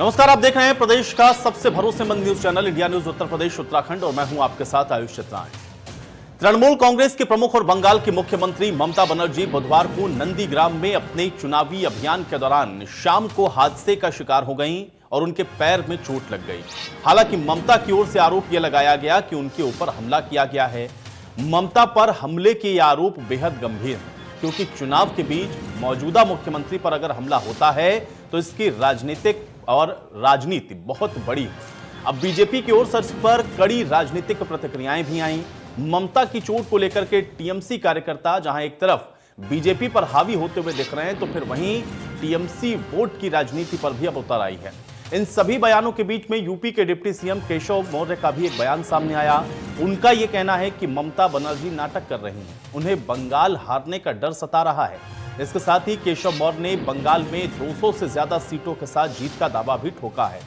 नमस्कार, आप देख रहे हैं प्रदेश का सबसे भरोसेमंद news channel India news Uttar Pradesh Uttarakhand और मैं हूं आपके साथ आयुष चित्राएं। तृणमूल कांग्रेस के प्रमुख और बंगाल की मुख्यमंत्री ममता बनर्जी बुधवार को नंदीग्राम में अपने चुनावी अभियान के दौरान शाम को हादसे का शिकार हो गईं और उनके पैर में चोट लग गई। हालांकि ममता की ओर से आरोप यह लगाया गया कि उनके ऊपर हमला किया गया है। ममता पर हमले के ये आरोप बेहद गंभीर हैं, क्योंकि चुनाव के बीच मौजूदा मुख्यमंत्री पर अगर हमला होता है तो इसकी राजनीतिक और राजनीति बहुत बड़ी है। अब बीजेपी की ओर से इस पर कड़ी राजनीतिक प्रतिक्रियाएं भी आईं। ममता की चोट को लेकर के टीएमसी कार्यकर्ता जहां एक तरफ बीजेपी पर हावी होते हुए दिख रहे हैं, तो फिर वहीं टीएमसी वोट की राजनीति पर भी अब उतर आई है। इन सभी बयानों के बीच में यूपी के डिप्टी सीएम केशव मौर्य का भी एक बयान सामने आया। उनका यह कहना है कि ममता बनर्जी नाटक कर रही हैं, उन्हें बंगाल हारने का डर सता रहा है। इसके साथ ही केशव मौर्य ने बंगाल में 200 से ज्यादा सीटों के साथ जीत का दावा भी ठोका है।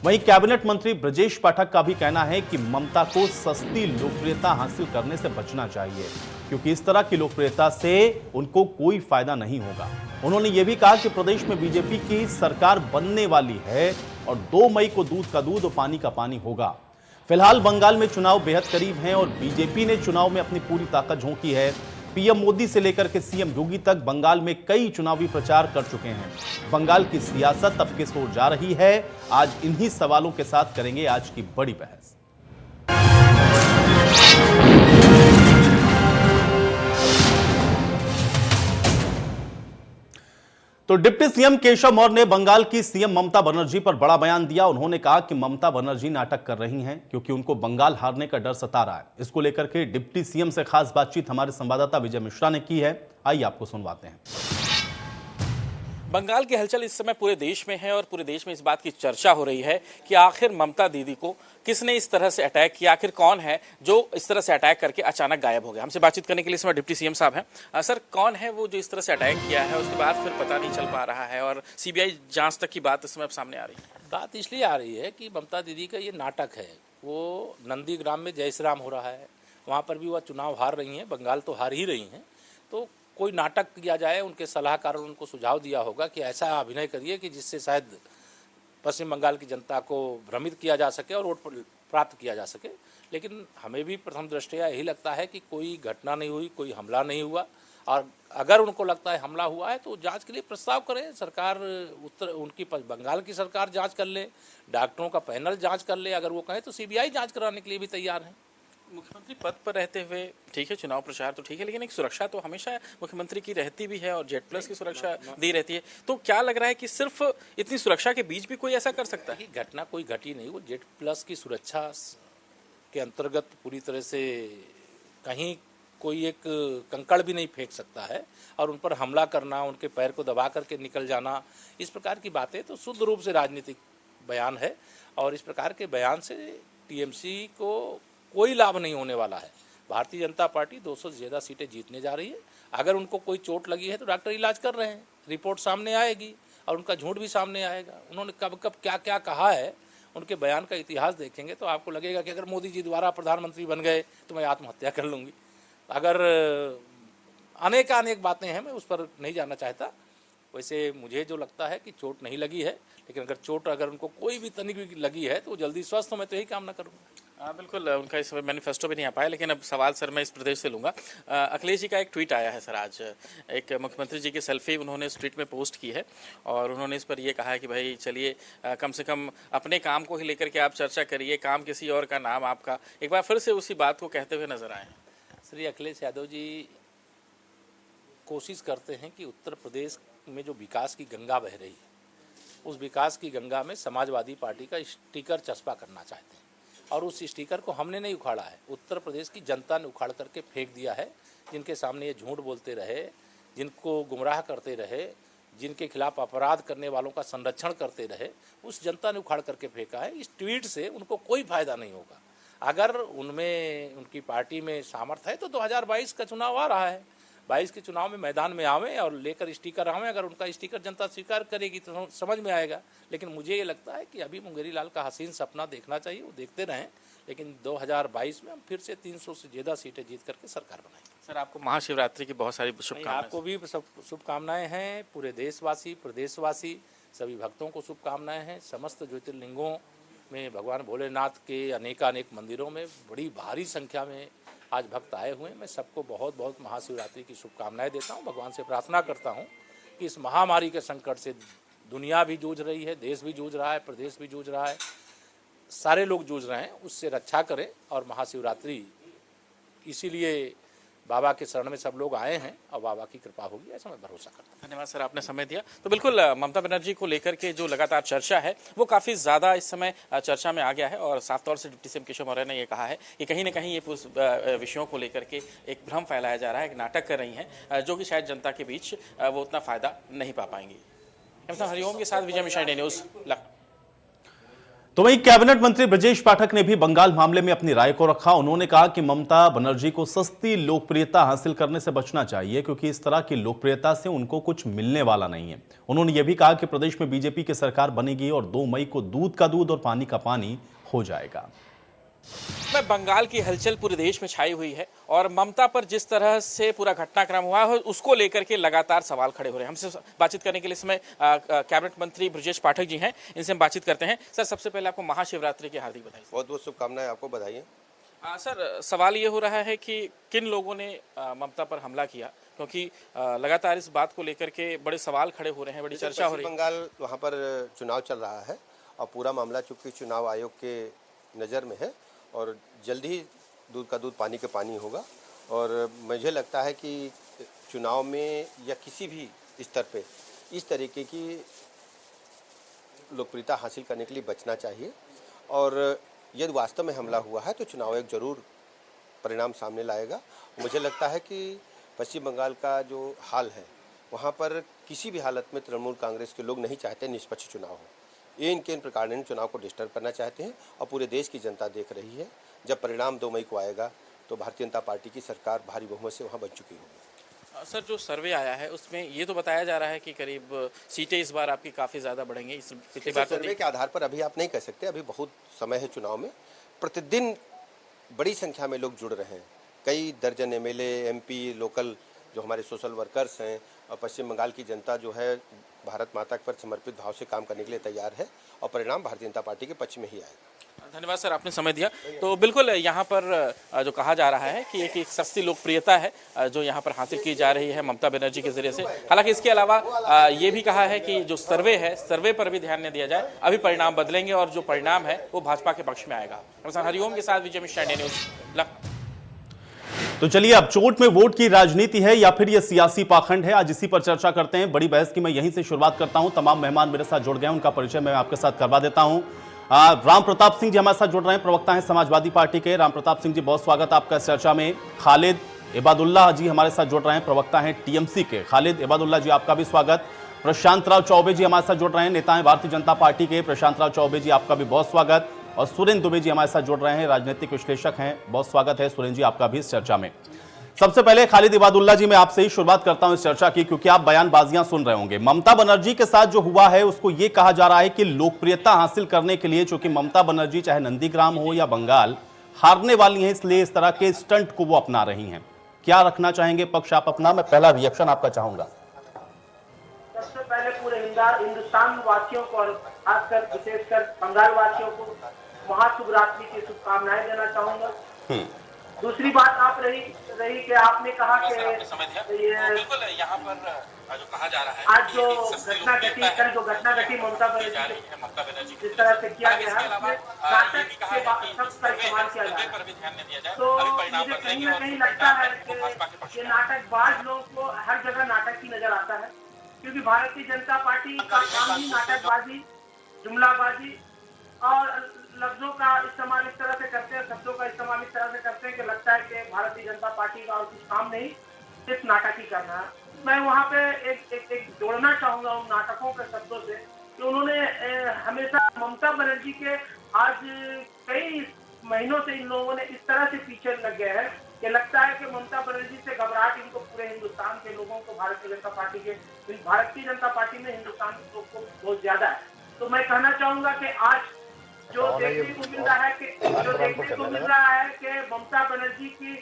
वहीं कैबिनेट मंत्री ब्रजेश पाठक का भी कहना है कि ममता को सस्ती लोकप्रियता हासिल करने से बचना चाहिए, क्योंकि इस तरह की लोकप्रियता से उनको कोई फायदा नहीं होगा। उन्होंने यह भी कहा कि प्रदेश में बीजेपी की सरकार बनने वाली है और 2 मई को दूध का दूध और पानी का पानी होगा। फिलहाल बंगाल में चुनाव बेहद करीब हैं और बीजेपी ने चुनाव में अपनी पूरी ताकत झोंकी है। पीएम मोदी से लेकर के सीएम योगी तक बंगाल में कई चुनावी प्रचार कर चुके हैं। बंगाल की सियासत अब किस ओर जा रही है, आज इन्हीं सवालों के साथ करेंगे आज की बड़ी बहस। तो डिप्टी सीएम केशव मौर्य ने बंगाल की सीएम ममता बनर्जी पर बड़ा बयान दिया। उन्होंने कहा कि ममता बनर्जी नाटक कर रही हैं, क्योंकि उनको बंगाल हारने का डर सता रहा है। इसको लेकर के डिप्टी सीएम से खास बातचीत हमारे संवाददाता विजय मिश्रा ने की है। आइए आपको सुनवाते हैं। बंगाल की हलचल इस समय पूरे देश में है और पूरे देश में इस बात की चर्चा हो रही है कि आखिर ममता दीदी को किसने इस तरह से अटैक किया, आखिर कौन है जो इस तरह से अटैक करके अचानक गायब हो गया। हमसे बातचीत करने के लिए इस समय डिप्टी सीएम साहब हैं। सर, कौन है वो जो इस तरह से अटैक किया है, उसके बाद फिर पता नहीं चल पा रहा है और सीबीआई जांच तक की बात इस समय सामने आ रही है? बात इसलिए आ रही है कि ममता दीदी का ये नाटक है। वो नंदीग्राम में जय श्री राम हो रहा है, वहाँ पर भी वह चुनाव हार रही हैं, बंगाल तो हार ही रही हैं। तो कोई नाटक किया जाए, उनके सलाहकारों ने उनको सुझाव दिया होगा कि ऐसा अभिनय करिए कि जिससे शायद पश्चिम बंगाल की जनता को भ्रमित किया जा सके और वोट प्राप्त किया जा सके। लेकिन हमें भी प्रथम दृष्टया यही लगता है कि कोई घटना नहीं हुई, कोई हमला नहीं हुआ। और अगर उनको लगता है हमला हुआ है तो जांच के लिए प्रस्ताव करें। सरकार उनकी बंगाल की सरकार जांच कर ले, डॉक्टरों का पैनल जांच कर ले। अगर वो कहें तो सीबीआई जांच कराने के लिए भी तैयार है। मुख्यमंत्री पद पर रहते हुए ठीक है, चुनाव प्रचार तो ठीक है, लेकिन एक सुरक्षा तो हमेशा मुख्यमंत्री की रहती भी है और जेड प्लस की सुरक्षा दी रहती है। तो क्या लग रहा है कि सिर्फ इतनी सुरक्षा के बीच भी कोई ऐसा कर सकता है? घटना कोई घटी नहीं। वो जेड प्लस की सुरक्षा के अंतर्गत पूरी तरह से कहीं कोई एक कंकड़ भी नहीं फेंक सकता है और उन पर हमला करना, उनके पैर को दबा करके निकल जाना, इस प्रकार की बातें तो शुद्ध रूप से राजनीतिक बयान है। और इस प्रकार के बयान से टीएमसी को कोई लाभ नहीं होने वाला है। भारतीय जनता पार्टी 200 से ज़्यादा सीटें जीतने जा रही है। अगर उनको कोई चोट लगी है तो डॉक्टर इलाज कर रहे हैं, रिपोर्ट सामने आएगी और उनका झूठ भी सामने आएगा। उन्होंने कब कब क्या क्या कहा है, उनके बयान का इतिहास देखेंगे तो आपको लगेगा कि अगर मोदी जी दोबारा प्रधानमंत्री बन गए तो मैं आत्महत्या कर लूँगी। अगर अनेक बातें हैं, मैं उस पर नहीं जाना चाहता। वैसे मुझे जो लगता है कि चोट नहीं लगी है, लेकिन अगर चोट अगर उनको कोई भी तनिक भी लगी है तो वो जल्दी स्वस्थ हो, मैं तो यही कामना करूँगा। बिल्कुल, उनका इस समय मैनिफेस्टो भी नहीं आ पाया। लेकिन अब सवाल सर मैं इस प्रदेश से लूँगा। अखिलेश जी का एक ट्वीट आया है सर आज, एक मुख्यमंत्री जी की सेल्फी उन्होंने इस ट्वीट में पोस्ट की है और उन्होंने इस पर यह कहा है कि भाई चलिए कम से कम अपने काम को ही लेकर के आप चर्चा करिए, काम किसी और का, नाम आपका। एक बार फिर से उसी बात को कहते हुए नजर आए। श्री अखिलेश यादव जी कोशिश करते हैं कि उत्तर प्रदेश में जो विकास की गंगा बह रही है, उस विकास की गंगा में समाजवादी पार्टी का स्टिकर चस्पा करना चाहते हैं। और उस स्टिकर को हमने नहीं उखाड़ा है, उत्तर प्रदेश की जनता ने उखाड़ करके फेंक दिया है। जिनके सामने ये झूठ बोलते रहे, जिनको गुमराह करते रहे, जिनके खिलाफ अपराध करने वालों का संरक्षण करते रहे, उस जनता ने उखाड़ करके फेंका है। इस ट्वीट से उनको कोई फायदा नहीं होगा। अगर उनमें, उनकी पार्टी में सामर्थ्य है तो 2022 का चुनाव आ रहा है, 22 के चुनाव में मैदान में आवें और लेकर स्टिकर आवें। अगर उनका स्टिकर जनता स्वीकार करेगी तो समझ में आएगा। लेकिन मुझे ये लगता है कि अभी मुंगेरी लाल का हसीन सपना देखना चाहिए, वो देखते रहें। लेकिन 2022 में हम फिर से 300 से ज़्यादा सीटें जीत करके सरकार बनाएंगे। सर, आपको महाशिवरात्रि की बहुत सारी शुभकामनाएं। आपको भी सब शुभकामनाएं हैं। पूरे देशवासी, प्रदेशवासी सभी भक्तों को शुभकामनाएं हैं। समस्त ज्योतिर्लिंगों में भगवान भोलेनाथ के अनेकानेक मंदिरों में बड़ी भारी संख्या में आज भक्त आए हुए हैं। मैं सबको बहुत बहुत महाशिवरात्रि की शुभकामनाएं देता हूं। भगवान से प्रार्थना करता हूं कि इस महामारी के संकट से दुनिया भी जूझ रही है, देश भी जूझ रहा है, प्रदेश भी जूझ रहा है, सारे लोग जूझ रहे हैं, उससे रक्षा करें। और महाशिवरात्रि इसीलिए बाबा के शरण में सब लोग आए हैं और बाबा की कृपा होगी, ऐसा मैं भरोसा करता हूँ। धन्यवाद सर, आपने समय दिया। तो बिल्कुल ममता बनर्जी को लेकर के जो लगातार चर्चा है वो काफ़ी ज़्यादा इस समय चर्चा में आ गया है और साफ तौर से डिप्टी सीएम केशव मौर्य ने ये कहा है कि कहीं ना कहीं ये विषयों को लेकर के एक भ्रम फैलाया जा रहा है, एक नाटक कर रही हैं जो कि शायद जनता के बीच वो उतना फ़ायदा नहीं पा पाएंगी। हरिओम के साथ विजय मिश्रा, इंडिया न्यूज़, लखनऊ। तो वहीं कैबिनेट मंत्री ब्रजेश पाठक ने भी बंगाल मामले में अपनी राय को रखा। उन्होंने कहा कि ममता बनर्जी को सस्ती लोकप्रियता हासिल करने से बचना चाहिए क्योंकि इस तरह की लोकप्रियता से उनको कुछ मिलने वाला नहीं है। उन्होंने यह भी कहा कि प्रदेश में बीजेपी की सरकार बनेगी और 2 मई को दूध का दूध और पानी का पानी हो जाएगा। मैं बंगाल की हलचल पूरे देश में छाई हुई है और ममता पर जिस तरह से पूरा घटनाक्रम हुआ है उसको लेकर के लगातार सवाल खड़े हो रहे हैं। हमसे बातचीत करने के लिए इसमें कैबिनेट मंत्री ब्रजेश पाठक जी हैं, इनसे हम बातचीत करते हैं। सर, सबसे पहले आपको महाशिवरात्रि की हार्दिक बधाई। बहुत बहुत शुभकामनाएं, आपको बधाई है। सर, सवाल ये हो रहा है कि किन लोगों ने ममता पर हमला किया, क्योंकि लगातार इस बात को लेकर के बड़े सवाल खड़े हो रहे हैं, बड़ी चर्चा हो रही है। बंगाल वहाँ पर चुनाव चल रहा है और पूरा मामला चूंकि चुनाव आयोग के नज़र में है और जल्द ही दूध का दूध पानी के पानी होगा। और मुझे लगता है कि चुनाव में या किसी भी स्तर पे इस तरीके की लोकप्रियता हासिल करने के लिए बचना चाहिए। और यदि वास्तव में हमला हुआ है तो चुनाव आयोग जरूर परिणाम सामने लाएगा। मुझे लगता है कि पश्चिम बंगाल का जो हाल है वहाँ पर किसी भी हालत में तृणमूल कांग्रेस के लोग नहीं चाहते निष्पक्ष चुनाव हो। ये इनके इन प्रकार ने चुनाव को डिस्टर्ब करना चाहते हैं और पूरे देश की जनता देख रही है। जब परिणाम 2 मई को आएगा तो भारतीय जनता पार्टी की सरकार भारी बहुमत से वहाँ बन चुकी होगी। सर, जो सर्वे आया है उसमें ये तो बताया जा रहा है कि करीब सीटें इस बार आपकी काफ़ी ज़्यादा बढ़ेंगी। इस पिछली बार सर्वे के आधार पर अभी आप नहीं कह सकते, अभी बहुत समय है चुनाव में। प्रतिदिन बड़ी संख्या में लोग जुड़ रहे हैं। कई दर्जन एमएलए, एमपी, लोकल जो हमारे सोशल वर्कर्स हैं और पश्चिम बंगाल की जनता जो है भारत माता पर समर्पित भाव से काम करने के लिए तैयार है और परिणाम भारतीय जनता पार्टी के पक्ष में ही आएगा। धन्यवाद सर, आपने समय दिया। तो बिल्कुल यहाँ पर जो कहा जा रहा है कि एक सस्ती लोकप्रियता है जो यहाँ पर हासिल की जा रही है ममता बनर्जी के जरिए से। हालांकि इसके अलावा ये भी कहा है कि जो सर्वे है, सर्वे पर भी ध्यान न दिया जाए, अभी परिणाम बदलेंगे और जो परिणाम है वो भाजपा के पक्ष में आएगा। हरिओम के साथ विजय मिश्रा, इंडिया न्यूज़, लखनऊ। तो चलिए, अब चोट में वोट की राजनीति है या फिर यह सियासी पाखंड है, आज इसी पर चर्चा करते हैं। बड़ी बहस की मैं यहीं से शुरुआत करता हूं। तमाम मेहमान मेरे साथ जुड़ गए हैं, उनका परिचय मैं आपके साथ करवा देता हूं। राम प्रताप सिंह जी हमारे साथ जुड़ रहे हैं, प्रवक्ता हैं समाजवादी पार्टी के। राम प्रताप सिंह जी, बहुत स्वागत आपका इस चर्चा में। खालिद इबादुल्लाह जी हमारे साथ जुड़ रहे हैं, प्रवक्ता हैं टीएमसी के। खालिद इबादुल्लाह जी, आपका भी स्वागत। प्रशांत राव चौबे जी हमारे साथ जुड़ रहे हैं, नेता हैं भारतीय जनता पार्टी के। प्रशांत राव चौबे जी, आपका भी बहुत स्वागत। और सुरेंद्र दुबे जी हमारे साथ जुड़ रहे हैं, राजनीतिक विश्लेषक हैं, बहुत स्वागत है सुरेंद्र जी, आपका भी इस चर्चा में। सबसे पहले खालिद इबादुल्लाह जी, मैं आपसे ही शुरुआत करता हूं इस चर्चा की, क्योंकि आप बयानबाजियां सुन रहे होंगे। ममता बनर्जी के साथ जो हुआ है उसको यह कहा जा रहा है कि लोकप्रियता हासिल करने के लिए, चूंकि ममता बनर्जी चाहे नंदीग्राम हो या बंगाल हारने वाली हैं, इसलिए इस तरह के स्टंट को वो अपना रही हैं। क्या रखना चाहेंगे पक्ष आप अपना? मैं पहला रिएक्शन आपका चाहूंगा। सबसे पहले पूरे हिंदुस्तान वासियों को और खासकर विशेषकर बंगाल वासियों को महाशिवरात्रि की शुभकामनाएं देना चाहूंगा। दूसरी बात आप रही कि आपने कहा कि ये यहाँ पर जो कहा जा रहा है आज जो घटना घटी, कल जो घटना घटी ममता बनर्जी जिस तरह से किया गया है, नाटक के शब्द का इस्तेमाल किया जा रहा है। तो मुझे कहीं ना कहीं लगता है कि ये नाटकबाज लोगों को हर जगह नाटक ही नजर आता है, क्योंकि भारतीय जनता पार्टी का काम ही नाटकबाजी, जुमलाबाजी और लफ्जों का इस्तेमाल इस तरह से करते हैं, शब्दों का इस्तेमाल इस तरह से करते हैं कि लगता है कि भारतीय जनता पार्टी का और कुछ काम नहीं, सिर्फ नाटक ही करना है। मैं वहाँ पे एक जोड़ना चाहूंगा उन नाटकों के शब्दों से कि उन्होंने हमेशा ममता बनर्जी के आज कई महीनों से इन लोगों ने इस तरह से पीछे लग गए हैं कि लगता है कि ममता बनर्जी से घबराहट इनको पूरे हिंदुस्तान के लोगों को भारतीय जनता पार्टी में हिंदुस्तान के लोग को बहुत ज्यादा है। तो मैं कहना चाहूंगा कि आज जो देखने को मिल रहा है कि ममता बनर्जी की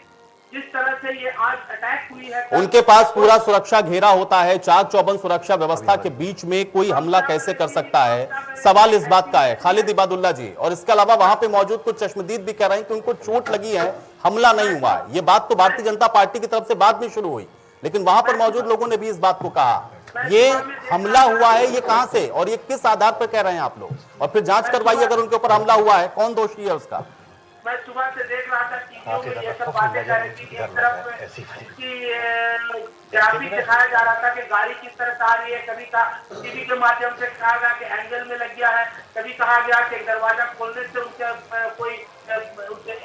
जिस तरह से ये आज अटैक हुई है, उनके पास पूरा सुरक्षा घेरा होता है, चाक चौबंद सुरक्षा व्यवस्था के बीच में कोई हमला कैसे कर सकता है, सवाल इस बात का है खालिद इबादुल्ला जी। और इसके अलावा वहां पे मौजूद कुछ चश्मदीद भी कह रहे हैं कि उनको चोट लगी है, हमला नहीं हुआ है। ये बात तो भारतीय जनता पार्टी की तरफ से बाद में शुरू हुई, लेकिन वहां पर मौजूद लोगों ने भी इस बात को कहा। ये हमला हुआ है, ये कहां से और ये किस आधार पर कह रहे हैं आप लोग? और फिर जांच करवाइए, अगर उनके ऊपर हमला हुआ है, कौन दोषी है उसका? मैं सुबह से देख रहा था टीवीओ में ये सब बातें कर रही थी। एक तरफ इसकी ग्राफिक दिखाया जा रहा था कि गाड़ी किस तरह से आ रही है, कभी का टीवी के माध्यम से कहा गया कि एंगल में लग गया है, कभी कहा गया कि दरवाजा खोलने से उनके कोई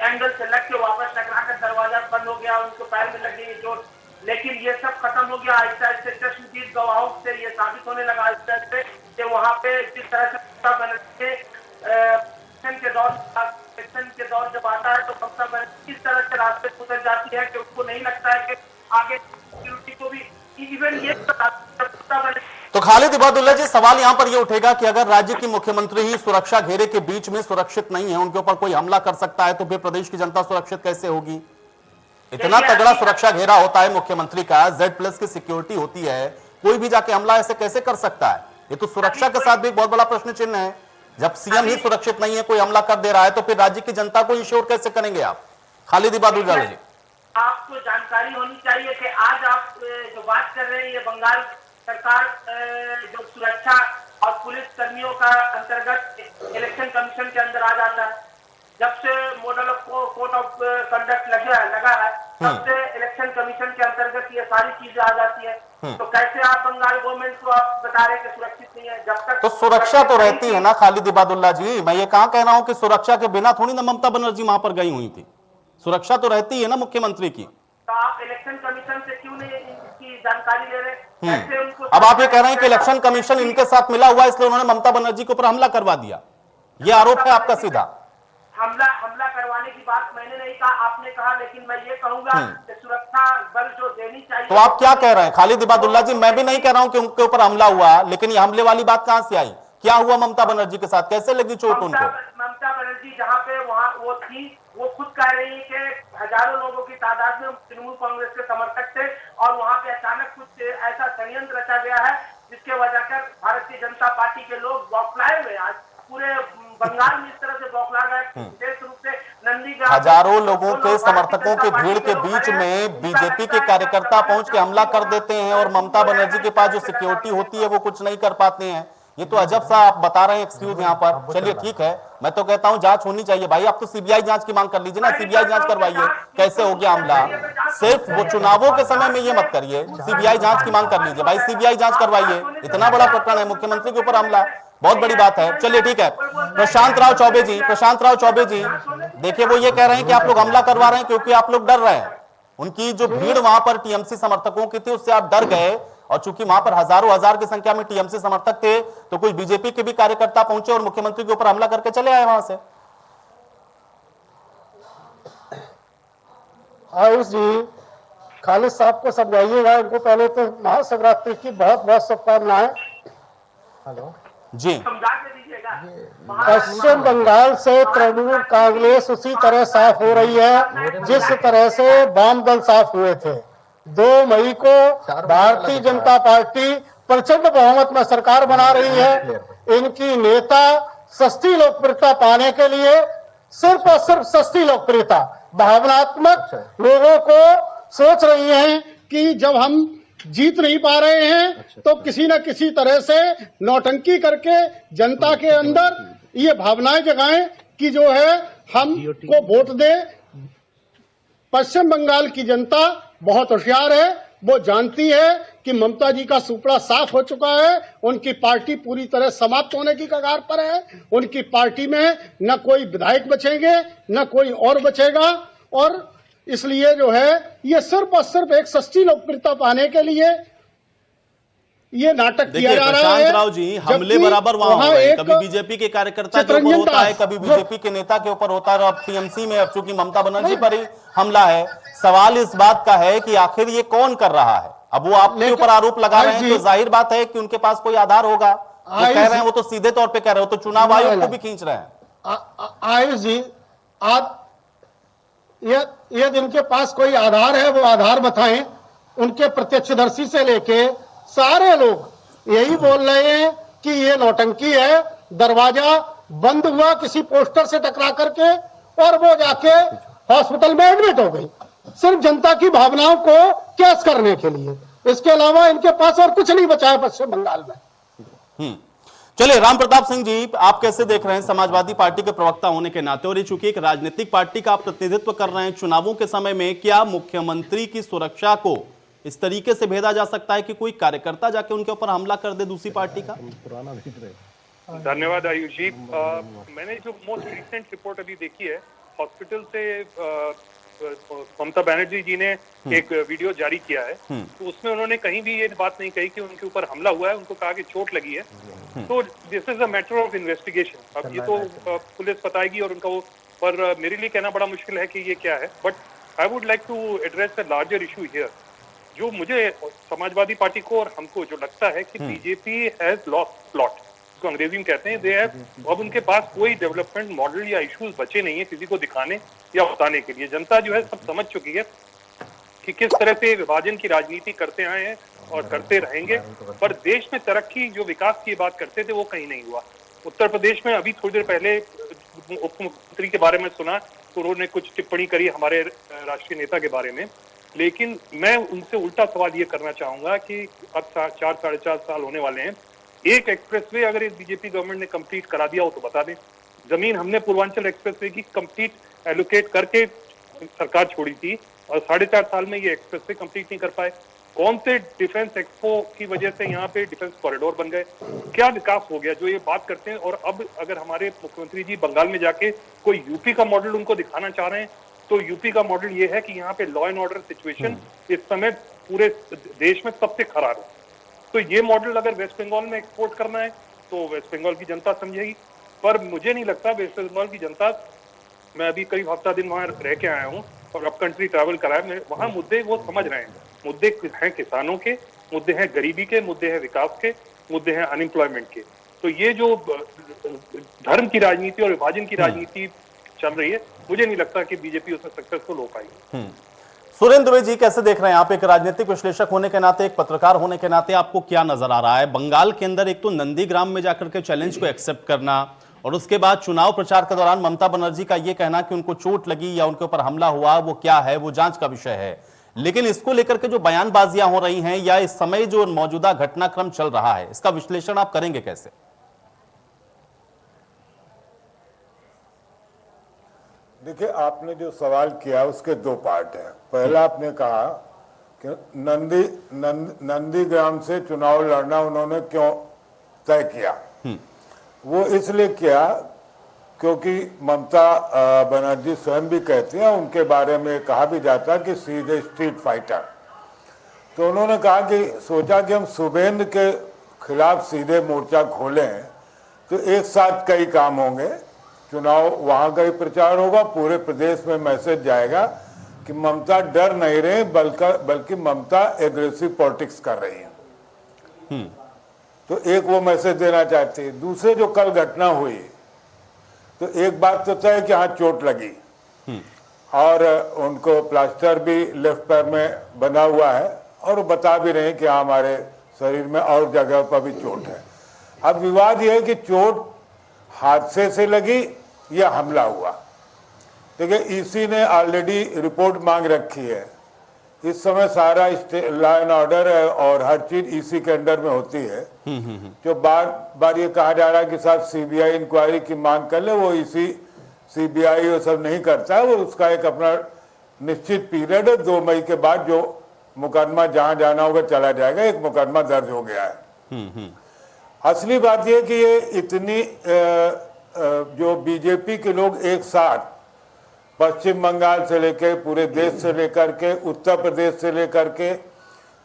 एंगल से लग के वापस टकरा कर दरवाजा बंद हो गया, उनको पैर में लग गई चोट। लेकिन ये सब खत्म हो गया आहिस्ता आहिस्ता। चश्मदीद गवाहों से ये साबित होने लगा आहिस्ता आहिस्ता कि वहाँ पे जिस तरह से ममता बनर्जी के दौर जब आता है तो ममता बनर्जी किस तरह से रास्ते उतर जाती है कि उसको नहीं लगता है कि आगे सिक्योरिटी को भी इवन ये तो खालिद इबादुल्ला जी, सवाल यहां पर यह उठेगा कि अगर राज्य की मुख्यमंत्री ही सुरक्षा घेरे के बीच में सुरक्षित नहीं है, उनके ऊपर कोई हमला कर सकता है, तो फिर प्रदेश की जनता सुरक्षित कैसे होगी? इतना तगड़ा सुरक्षा घेरा होता है मुख्यमंत्री का, Z+ की सिक्योरिटी होती है, कोई भी जाके हमला ऐसे कैसे कर सकता है? ये तो सुरक्षा के साथ भी एक बहुत बड़ा प्रश्न चिन्ह है। जब सीएम ही सुरक्षित नहीं है, कोई हमला कर दे रहा है, तो फिर राज्य की जनता को इंश्योर कैसे करेंगे आप? खालिद इबादुल्ला जी, आपको जानकारी होनी चाहिए कि आज आप जो बात कर रहे हैं, ये बंगाल सरकार जो सुरक्षा और पुलिस कर्मियों का अंतर्गत इलेक्शन कमीशन के अंदर आ जाता है। जब से model of code of conduct लगा है, तब से इलेक्शन कमीशन के अंतर्गत ये सारी चीजें आ जाती है। तो कैसे आप बंगाल गवर्नमेंट को आप बता रहे हैं कि सुरक्षित नहीं है? जब तक तो सुरक्षा तो रहती है ना खालिद इबादुल्ला जी। मैं ये कहां कह रहा हूं कि सुरक्षा के बिना थोड़ी ना ममता बनर्जी वहां पर गई हुई थी। सुरक्षा तो रहती है ना मुख्यमंत्री की। तो आप इलेक्शन कमीशन से क्यों नहीं इसकी जानकारी ले रहे? कैसे उनको अब आप ये कह रहे हैं कि इलेक्शन कमीशन इनके साथ मिला हुआ है, इसलिए उन्होंने ममता बनर्जी के ऊपर हमला करवा दिया। ये आरोप है आपका सीधा। हमला करवाने की बात मैंने नहीं कहा, आपने कहा। लेकिन मैं ये कहूंगा कि सुरक्षा बल जो देनी चाहिए। तो आप क्या कह रहे हैं खालिद इबादुल्ला जी? मैं भी नहीं कह रहा हूं कि उनके ऊपर हमला हुआ, लेकिन ये हमले वाली बात कहां से आई? क्या हुआ ममता बनर्जी के साथ? कैसे लगी चोट उनको? ममता बनर्जी जहाँ पे वहाँ वो थी, वो खुद कह रही है कि हजारों लोगों की तादाद में तृणमूल कांग्रेस के समर्थक थे, और वहाँ पे अचानक कुछ ऐसा षड्यंत्र रचा गया है जिसके वजह कर भारतीय जनता पार्टी के लोग बौखलाए हुए। आज पूरे बंगाल में इस तरह से बौखला गए, विशेष रूप से नंदीग्राम हजारों लोगों के समर्थकों की भीड़ के बीच में बीजेपी के कार्यकर्ता पहुंच के हमला कर देते हैं, और ममता बनर्जी के पास जो सिक्योरिटी होती है वो कुछ नहीं कर पाते हैं। ये तो अजब सा आप बता रहे हैं एक्सक्यूज यहाँ पर। चलिए ठीक है, मैं तो कहता हूँ जांच होनी चाहिए भाई। आप तो सीबीआई जांच की मांग कर लीजिए ना, सीबीआई जांच करवाइए कैसे हो गया हमला। सिर्फ वो चुनावों के समय में ये मत करिए, सीबीआई जांच की मांग कर लीजिए भाई, सीबीआई जांच करवाइए। इतना बड़ा प्रकरण है, मुख्यमंत्री के ऊपर हमला, बहुत बड़ी बात है। चलिए ठीक है, प्रशांत राव चौबे जी, देखिए वो ये कह रहे हैं कि आप लोग हमला करवा रहे हैं क्योंकि आप लोग डर रहे हैं। उनकी जो भीड़ वहां पर टीएमसी समर्थकों की थी, उससे आप डर गए, और चूंकि वहां पर हजारों हजार की संख्या में टीएमसी समर्थक थे, तो कुछ बीजेपी के भी कार्यकर्ता पहुंचे और मुख्यमंत्री के ऊपर हमला करके चले आए वहां से। आयुष जी, खालिद साहब को समझाइएगा, इनको पहले तो महाशिवरात्रि की बहुत बहुत शुभकामनाएं। हेलो जी, समझा के दीजिएगा। पश्चिम बंगाल से तृणमूल कांग्रेस उसी तरह साफ हो रही है जिस तरह से वाम दल साफ हुए थे। 2 मई को भारतीय जनता पार्टी प्रचंड बहुमत में सरकार बना रही है। इनकी नेता सस्ती लोकप्रियता पाने के लिए सिर्फ और सिर्फ सस्ती लोकप्रियता, भावनात्मक लोगों को सोच रही हैं कि जब हम जीत नहीं पा रहे हैं तो किसी न किसी तरह से नौटंकी करके जनता के अंदर ये भावनाएं जगाएं कि जो है हम को वोट दे। पश्चिम बंगाल की जनता बहुत होशियार है, वो जानती है कि ममता जी का सुपड़ा साफ हो चुका है, उनकी पार्टी पूरी तरह समाप्त होने की कगार पर है। उनकी पार्टी में न कोई विधायक बचेंगे न कोई और बचेगा, और इसलिए जो है ये सिर्फ और सिर्फ एक सस्ती लोकप्रियता पाने के लिए ये नाटक किया जा रहा है। प्रशांत राव जी, हमले बराबर वहां हो रहे हैं, कभी बीजेपी के कार्यकर्ता के ऊपर होता है, कभी बीजेपी के नेता के ऊपर होता है, और अब टीएमसी में अब चूंकि ममता बनर्जी पर ही हमला है। सवाल इस बात का है कि आखिर ये कौन कर रहा है? अब वो आपके ऊपर आरोप लगा रहे हैं तो जाहिर बात है कि उनके पास कोई आधार होगा। वो कह रहे हैं, वो तो सीधे तौर पे कह रहे हो, तो चुनाव आयोग को भी खींच रहे हैं। आयुष जी, आप यदि इनके पास कोई आधार है वो आधार बताएं। उनके प्रत्यक्षदर्शी से लेके सारे लोग यही बोल रहे हैं कि ये नौटंकी है, दरवाजा बंद हुआ किसी पोस्टर से टकरा करके और वो जाके हॉस्पिटल में एडमिट हो गई, सिर्फ जनता की भावनाओं को कैश करने के लिए। इसके अलावा इनके पास और कुछ नहीं बचा है पश्चिम बंगाल में। चलिए, राम प्रताप सिंह जी, आप कैसे देख रहे हैं समाजवादी पार्टी के प्रवक्ता होने के नाते, और ये चूंकि एक राजनीतिक पार्टी का आप प्रतिनिधित्व कर रहे हैं चुनावों के समय में, क्या मुख्यमंत्री की सुरक्षा को इस तरीके से भेदा जा सकता है कि कोई कार्यकर्ता जाके उनके ऊपर हमला कर दे दूसरी पार्टी का? धन्यवाद आयुष जी। मैंने जो मोस्ट रिसेंट रिपोर्ट अभी देखी है हॉस्पिटल से, ममता बनर्जी जी ने एक वीडियो जारी किया है, तो उसमें उन्होंने कहीं भी ये बात नहीं कही कि उनके ऊपर हमला हुआ है, उनको कहा कि चोट लगी है। तो this is a matter of investigation. अब ये तो पुलिस बताएगी और उनका वो, पर मेरे लिए कहना बड़ा मुश्किल है कि ये क्या है। But I would like to address the larger issue here. जो मुझे समाजवादी पार्टी को और हमको जो लगता है कि बीजेपी हैज लॉस्ट प्लॉट, इसको अंग्रेजी में कहते हैं, दे हैव, अब उनके पास कोई डेवलपमेंट मॉडल या इश्यूज बचे नहीं है किसी को दिखाने या बताने के लिए। जनता जो है सब समझ चुकी है कि किस तरह से विभाजन की राजनीति करते आए हैं और करते रहेंगे, पर देश में तरक्की, जो विकास की बात करते थे वो कहीं नहीं हुआ। उत्तर प्रदेश में अभी थोड़ी देर पहले उप मुख्यमंत्री के बारे में सुना तो उन्होंने कुछ टिप्पणी करी हमारे राष्ट्रीय नेता के बारे में, लेकिन मैं उनसे उल्टा सवाल ये करना चाहूंगा कि अब 4 साढ़े 4 साल होने वाले हैं, एक एक्सप्रेसवे अगर इस बीजेपी गवर्नमेंट ने कंप्लीट करा दिया हो तो बता दें। जमीन हमने पूर्वांचल एक्सप्रेसवे की कंप्लीट एलोकेट करके सरकार छोड़ी थी और 4.5 साल में ये एक्सप्रेसवे कंप्लीट नहीं कर पाए। कौन से डिफेंस एक्सपो की वजह से यहाँ पे डिफेंस कॉरिडोर बन गए, क्या विकास हो गया जो ये बात करते हैं। और अब अगर हमारे मुख्यमंत्री जी बंगाल में जाके कोई यूपी का मॉडल उनको दिखाना चाह रहे हैं, तो यूपी का मॉडल ये है कि यहाँ पे लॉ एंड ऑर्डर सिचुएशन इस समय पूरे देश में सबसे खराब है। तो ये मॉडल अगर वेस्ट बंगाल में एक्सपोर्ट करना है तो वेस्ट बंगाल की जनता समझेगी, पर मुझे नहीं लगता वेस्ट बंगाल की जनता, मैं अभी करीब हफ्ता दिन वहाँ रह के आया हूँ और अब कंट्री ट्रैवल करा है, वहाँ मुद्दे वो समझ रहे हैं। मुद्दे हैं किसानों के, मुद्दे हैं गरीबी के, मुद्दे हैं विकास के, मुद्दे हैं अनएम्प्लॉयमेंट के। तो ये जो धर्म की राजनीति और विभाजन की राजनीति चल रही है, मुझे नहीं लगता कि बीजेपी उसमें सक्सेसफुल हो पाएगी। सुरेंद्र दुबे जी, कैसे देख रहे हैं आप, एक राजनीतिक विश्लेषक होने के नाते, एक पत्रकार होने के नाते, आपको क्या नजर आ रहा है बंगाल के अंदर? एक तो नंदीग्राम में जाकर के चैलेंज को एक्सेप्ट करना और उसके बाद चुनाव प्रचार के दौरान ममता बनर्जी का यह कहना कि उनको चोट लगी या उनके ऊपर हमला हुआ, वो क्या है, वो जांच का विषय है। लेकिन इसको लेकर के जो बयानबाजियां हो रही हैं या इस समय जो मौजूदा घटनाक्रम चल रहा है, इसका विश्लेषण आप करेंगे कैसे? देखिए, आपने जो सवाल किया उसके 2 पार्ट हैं। पहला आपने कहा कि नंदीग्राम से चुनाव लड़ना उन्होंने क्यों तय किया। वो इसलिए किया क्योंकि ममता बनर्जी स्वयं भी कहती हैं, उनके बारे में कहा भी जाता है कि सी इज स्ट्रीट फाइटर। तो उन्होंने कहा कि सोचा कि हम शुभेंद्र के खिलाफ सीधे मोर्चा खोलें तो एक साथ कई काम होंगे, चुनाव वहां का ही प्रचार होगा, पूरे प्रदेश में मैसेज जाएगा कि ममता डर नहीं रहे बल्कि ममता एग्रेसिव पॉलिटिक्स कर रही है। तो एक वो मैसेज देना चाहते हैं। दूसरे जो कल घटना हुई, तो एक बात तो तय कि हाँ चोट लगी और उनको प्लास्टर भी लेफ्ट पैर में बना हुआ है और बता भी रहे हैं कि हाँ हमारे शरीर में और जगह पर भी चोट है। अब विवाद यह है कि चोट हादसे से लगी या हमला हुआ। देखिए, ईसी ने ऑलरेडी रिपोर्ट मांग रखी है। इस समय सारा लॉ एंड ऑर्डर है और हर चीज ईसी के अंडर में होती है। जो बार बार ये कहा जा रहा है कि साहब सीबीआई इंक्वायरी की मांग कर ले, वो ईसी सीबीआई वो सब नहीं करता है। वो उसका एक अपना निश्चित पीरियड है, 2 मई के बाद जो मुकदमा जहां जाना होगा चला जाएगा। एक मुकदमा दर्ज हो गया है। असली बात यह कि ये इतनी जो बीजेपी के लोग एक साथ पश्चिम बंगाल से लेकर पूरे देश से लेकर के उत्तर प्रदेश से लेकर के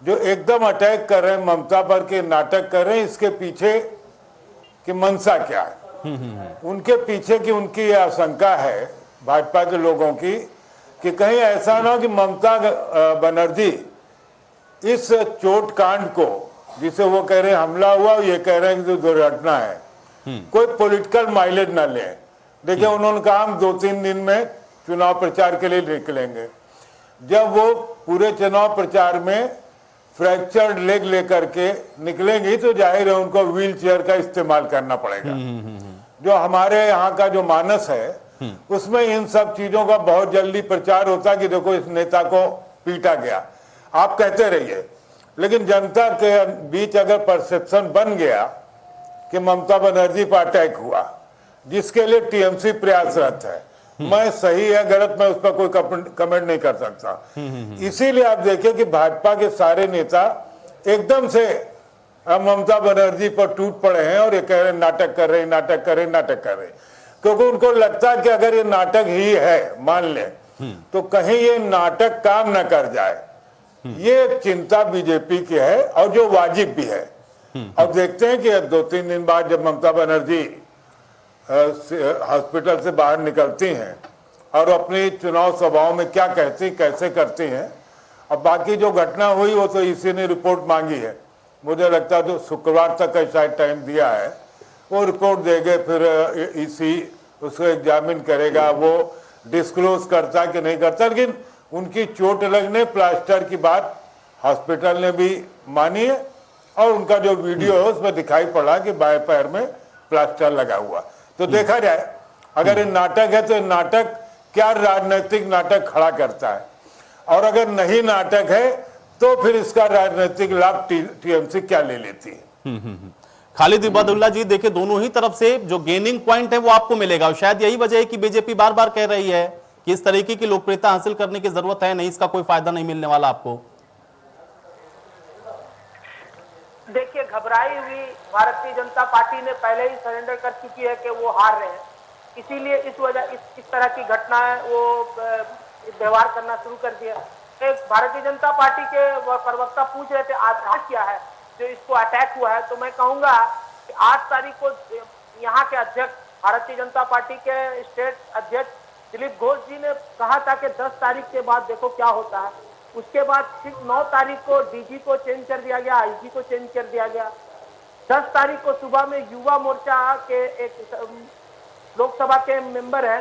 जो एकदम अटैक कर रहे हैं ममता पर, के नाटक कर रहे हैं, इसके पीछे की मंशा क्या है? उनके पीछे की उनकी यह आशंका है भाजपा के लोगों की कि कहीं ऐसा ना हो कि ममता बनर्जी इस चोट कांड को, जिसे वो कह रहे हैं हमला हुआ, ये कह रहे हैं कि दुर्घटना है, कोई पॉलिटिकल माइलेज ना ले। देखिए, उन्होंने कहा हम 2-3 दिन में चुनाव प्रचार के लिए निकलेंगे। जब वो पूरे चुनाव प्रचार में फ्रैक्चर्ड लेग लेकर के निकलेंगी तो जाहिर है उनको व्हील चेयर का इस्तेमाल करना पड़ेगा। जो हमारे यहाँ का जो मानस है उसमें इन सब चीजों का बहुत जल्दी प्रचार होता कि देखो इस नेता को पीटा गया, आप कहते रहिए, लेकिन जनता के बीच अगर परसेप्शन बन गया कि ममता बनर्जी पर अटैक हुआ, जिसके लिए टीएमसी प्रयासरत है, मैं सही है गलत मैं उस पर कोई कमेंट नहीं कर सकता। इसीलिए आप देखिए कि भाजपा के सारे नेता एकदम से ममता बनर्जी पर टूट पड़े हैं और ये कह रहे नाटक कर रहे, नाटक कर रहे, नाटक कर रहे, क्योंकि उनको लगता है कि अगर ये नाटक ही है मान ले तो कहीं ये नाटक काम न कर जाए। ये एक चिंता बीजेपी की है और जो वाजिब भी है। अब देखते हैं कि 2-3 दिन बाद जब ममता बनर्जी हॉस्पिटल से बाहर निकलती हैं और अपनी चुनाव सभाओं में क्या कहती कैसे करती हैं। अब बाकी जो घटना हुई वो तो इसी ने रिपोर्ट मांगी है, मुझे लगता है तो शुक्रवार तक का शायद टाइम दिया है, वो रिपोर्ट देंगे, फिर इसी उसको एग्जामिन करेगा, वो डिस्क्लोज करता कि नहीं करता। लेकिन उनकी चोट लगने प्लास्टर की बात हॉस्पिटल ने भी मानी है और उनका जो वीडियो है उसमें दिखाई पड़ा कि बाएं पैर में प्लास्टर लगा हुआ। तो देखा जाए अगर ये नाटक है तो ये नाटक क्या राजनीतिक नाटक खड़ा करता है, और अगर नहीं नाटक है तो फिर इसका राजनीतिक लाभ टीएमसी क्या ले लेती है। खालिद इबादुल्ला जी, देखिए दोनों ही तरफ से जो गेनिंग पॉइंट है वो आपको मिलेगा और शायद यही वजह है कि बीजेपी बार बार कह रही है कि इस तरीके की लोकप्रियता हासिल करने की जरूरत है, नहीं इसका कोई फायदा नहीं मिलने वाला आपको। देखिए, घबराई हुई भारतीय जनता पार्टी ने पहले ही सरेंडर कर चुकी है कि वो हार रहे हैं, इसीलिए इस तरह की घटनाएं वो व्यवहार करना शुरू कर दिया। एक भारतीय जनता पार्टी के प्रवक्ता पूछ रहे थे आधार क्या है जो इसको अटैक हुआ है, तो मैं कहूंगा कि 8 तारीख को यहाँ के अध्यक्ष भारतीय जनता पार्टी के स्टेट अध्यक्ष दिलीप घोष जी ने कहा था कि 10 तारीख के बाद देखो क्या होता है। उसके बाद फिर 9 तारीख को डीजी को चेंज कर दिया गया, आईजी को चेंज कर दिया गया। 10 तारीख को सुबह में युवा मोर्चा के एक लोकसभा के मेंबर है,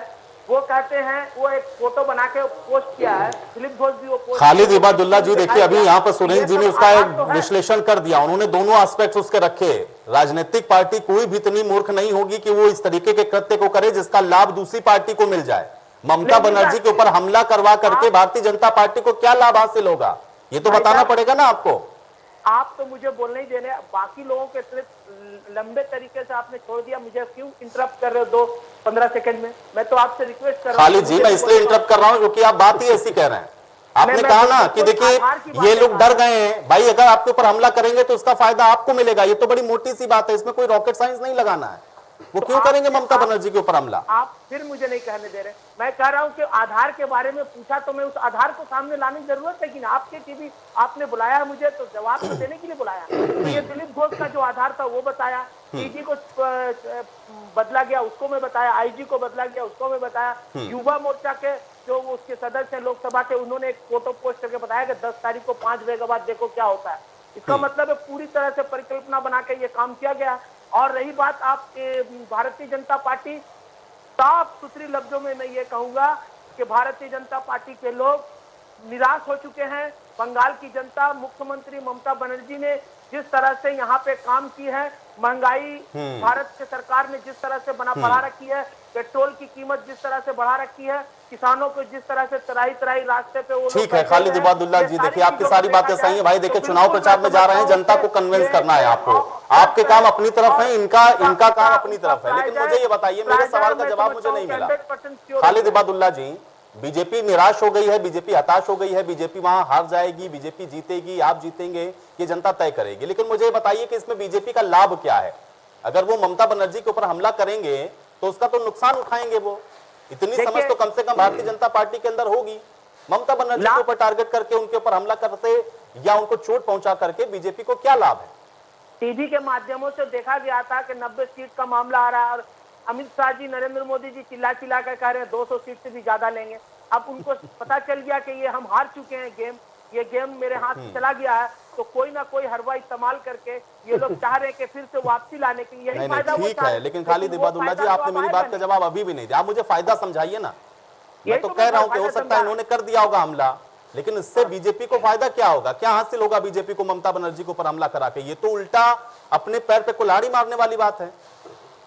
वो कहते हैं, वो एक फोटो बना के पोस्ट किया है, दिलीप घोष भी वो पोस्ट। खालिद इबादुल्ला जी, देखिए अभी यहाँ पर सुनील जी ने उसका एक विश्लेषण कर दिया, उन्होंने दोनों एस्पेक्ट्स उसके रखे। राजनीतिक पार्टी कोई भी इतनी मूर्ख नहीं होगी कि वो इस तरीके के कृत्य को करे जिसका लाभ दूसरी पार्टी को मिल जाए। ममता बनर्जी के ऊपर हमला करवा करके भारतीय जनता पार्टी को क्या लाभ हासिल होगा, ये तो बताना पड़ेगा ना आपको। आप तो मुझे बोलने ही देने, बाकी लोगों के लंबे तरीके से आपने छोड़ दिया, मुझे क्यों इंटरप्ट कर रहे हो 2-15 सेकंड में? मैं तो आपसे रिक्वेस्ट कर रहा हूं। खालिद जी, मैं इसलिए इंटरप्ट कर रहा हूं क्योंकि आप बात ही ऐसी कह रहे हैं। आपने कहा ना कि देखिए ये लोग डर गए हैं, भाई अगर आपके ऊपर हमला करेंगे तो उसका फायदा आपको मिलेगा, ये तो बड़ी मोटी सी बात है, इसमें कोई रॉकेट साइंस नहीं लगाना है। वो क्यों करेंगे ममता बनर्जी के ऊपर हमला? आप फिर मुझे नहीं कहने दे रहे। मैं कह रहा हूं कि आधार के बारे में पूछा तो मैं उस आधार को सामने लाने की जरूरत है कि ना। आपके टीवी आपने बुलाया मुझे तो जवाब तो देने के लिए बुलाया। तो ये दिलीप घोष का जो आधार था वो बताया, डीजी को बदला गया उसको मैं बताया, आईजी को बदला गया उसको मैं बताया, युवा मोर्चा के जो उसके सदस्य हैं लोकसभा के, उन्होंने एक फोटो पोस्ट करके बताया कि 10 तारीख को 5 बजे के बाद देखो क्या होता है। इसका मतलब है पूरी तरह से परिकल्पना बना के ये काम किया गया। और रही बात आप भारतीय जनता पार्टी, साफ सुथरी लफ्जों में मैं ये कहूंगा कि भारतीय जनता पार्टी के लोग निराश हो चुके हैं। बंगाल की जनता, मुख्यमंत्री ममता बनर्जी ने जिस तरह से यहाँ पे काम की है, महंगाई भारत के सरकार ने जिस तरह से बढ़ा रखी है, पेट्रोल की कीमत जिस तरह से बढ़ा रखी है, किसानों को जिस तरह से तराई रास्ते पे वो ठीक है। खालिद इबादुल्ला जी, देखिए आपकी सारी बातें सही है भाई। देखिए चुनाव प्रचार में जा रहे हैं, जनता को कन्विंस करना है आपको, आपके काम अपनी तरफ है, इनका काम अपनी तरफ है। लेकिन मुझे ये बताइए, मेरे सवाल का जवाब मुझे नहीं मिला। खालिद इबादुल्ला जी, बीजेपी निराश हो गई है, बीजेपी हताश हो गई है, बीजेपी वहां हार जाएगी, बीजेपी जीतेगी, आप जीतेंगे, ये जनता तय करेगी। लेकिन मुझे ये बताइए कि इसमें बीजेपी का लाभ क्या है? अगर वो ममता बनर्जी के ऊपर हमला करेंगे तो उसका तो नुकसान उठाएंगे वो, इतनी समझ तो कम से कम भारतीय जनता पार्टी के अंदर होगी। ममता बनर्जी के ऊपर टारगेट करके उनके ऊपर हमला करते या उनको चोट पहुंचा करके बीजेपी को क्या लाभ है? टीवी के माध्यमों से देखा गया था कि 90 सीट का मामला आ रहा है और अमित शाह जी, नरेंद्र मोदी जी चिल्ला कर कह रहे हैं 200 सीट से भी ज्यादा लेंगे। अब उनको पता चल गया कि ये हम हार चुके हैं गेम, ये गेम मेरे हाथ से चला गया है, तो कोई ना कोई हरवा इस्तेमाल करके ये लोग चाह रहे हैं कि फिर से वापसी लाने के लिए। नहीं, ठीक है, लेकिन खालिद इबादुल्ला जी, आपने मेरी बात का जवाब अभी भी नहीं दिया। आप मुझे फायदा समझाइए ना। मैं तो कह रहा हूं कि हो सकता है इन्होंने कर दिया होगा हमला, लेकिन इससे बीजेपी को फायदा क्या होगा, क्या हासिल होगा बीजेपी को ममता बनर्जी को पर हमला करा के? ये तो उल्टा अपने पैर पे कुल्हाड़ी मारने वाली बात है।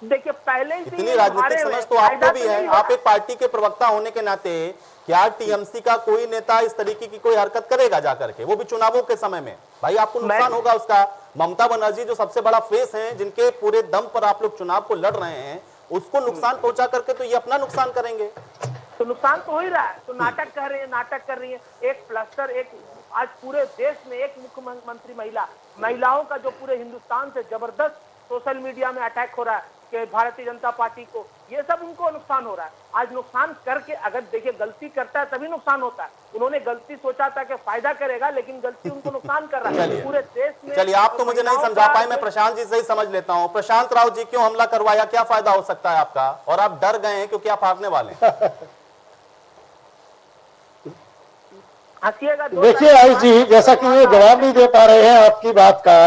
देखिए पहले से इतनी राजनीतिक समझ तो आपको भी है, आप एक पार्टी के प्रवक्ता होने के नाते क्या टीएमसी का कोई नेता इस तरीके की कोई हरकत करेगा जाकर के, वो भी चुनावों के समय में? भाई आपको नुकसान होगा उसका। ममता बनर्जी जो सबसे बड़ा फेस है, जिनके पूरे दम पर आप लोग चुनाव को लड़ रहे हैं, उसको नुकसान पहुंचा करके तो ये अपना नुकसान करेंगे। तो नुकसान तो हो ही रहा है। तो नाटक कर रही है, नाटक कर रही है। एक प्लस्टर, एक आज पूरे देश में एक मुख्यमंत्री महिलाओं का जो पूरे हिंदुस्तान से जबरदस्त सोशल मीडिया में अटैक हो रहा है कि भारतीय जनता पार्टी को, ये सब उनको नुकसान हो रहा है। आज नुकसान करके अगर देखिए गलती करता है तभी नुकसान होता है। उन्होंने गलती सोचा था कि फायदा करेगा, लेकिन गलती उनको नुकसान कर रहा है पूरे देश में। चलिए, आप तो मुझे नहीं समझा पाए, मैं प्रशांत जी से ही समझ लेता हूँ। प्रशांत राव जी, क्यों हमला करवाया, क्या फायदा हो सकता है आपका, और आप डर गए हैं क्योंकि आप हारने वाले हैं? हंसिएगा। देखिए आयुष जी, जैसा कि ये जवाब नहीं दे पा रहे हैं आपकी बात का,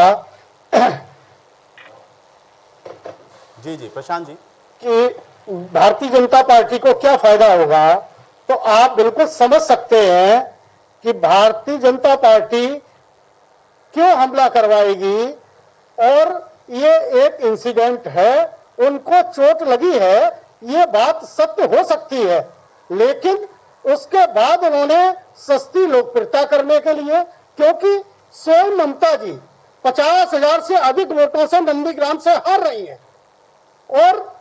जी प्रशांत जी, कि भारतीय जनता पार्टी को क्या फायदा होगा, तो आप बिल्कुल समझ सकते हैं कि भारतीय जनता पार्टी क्यों हमला करवाएगी। और ये एक इंसिडेंट है, उनको चोट लगी है, ये बात सत्य हो सकती है, लेकिन उसके बाद उन्होंने सस्ती लोकप्रियता करने के लिए, क्योंकि स्वयं ममता जी 50,000 से अधिक वोटों से नंदीग्राम से हार रही हैं, और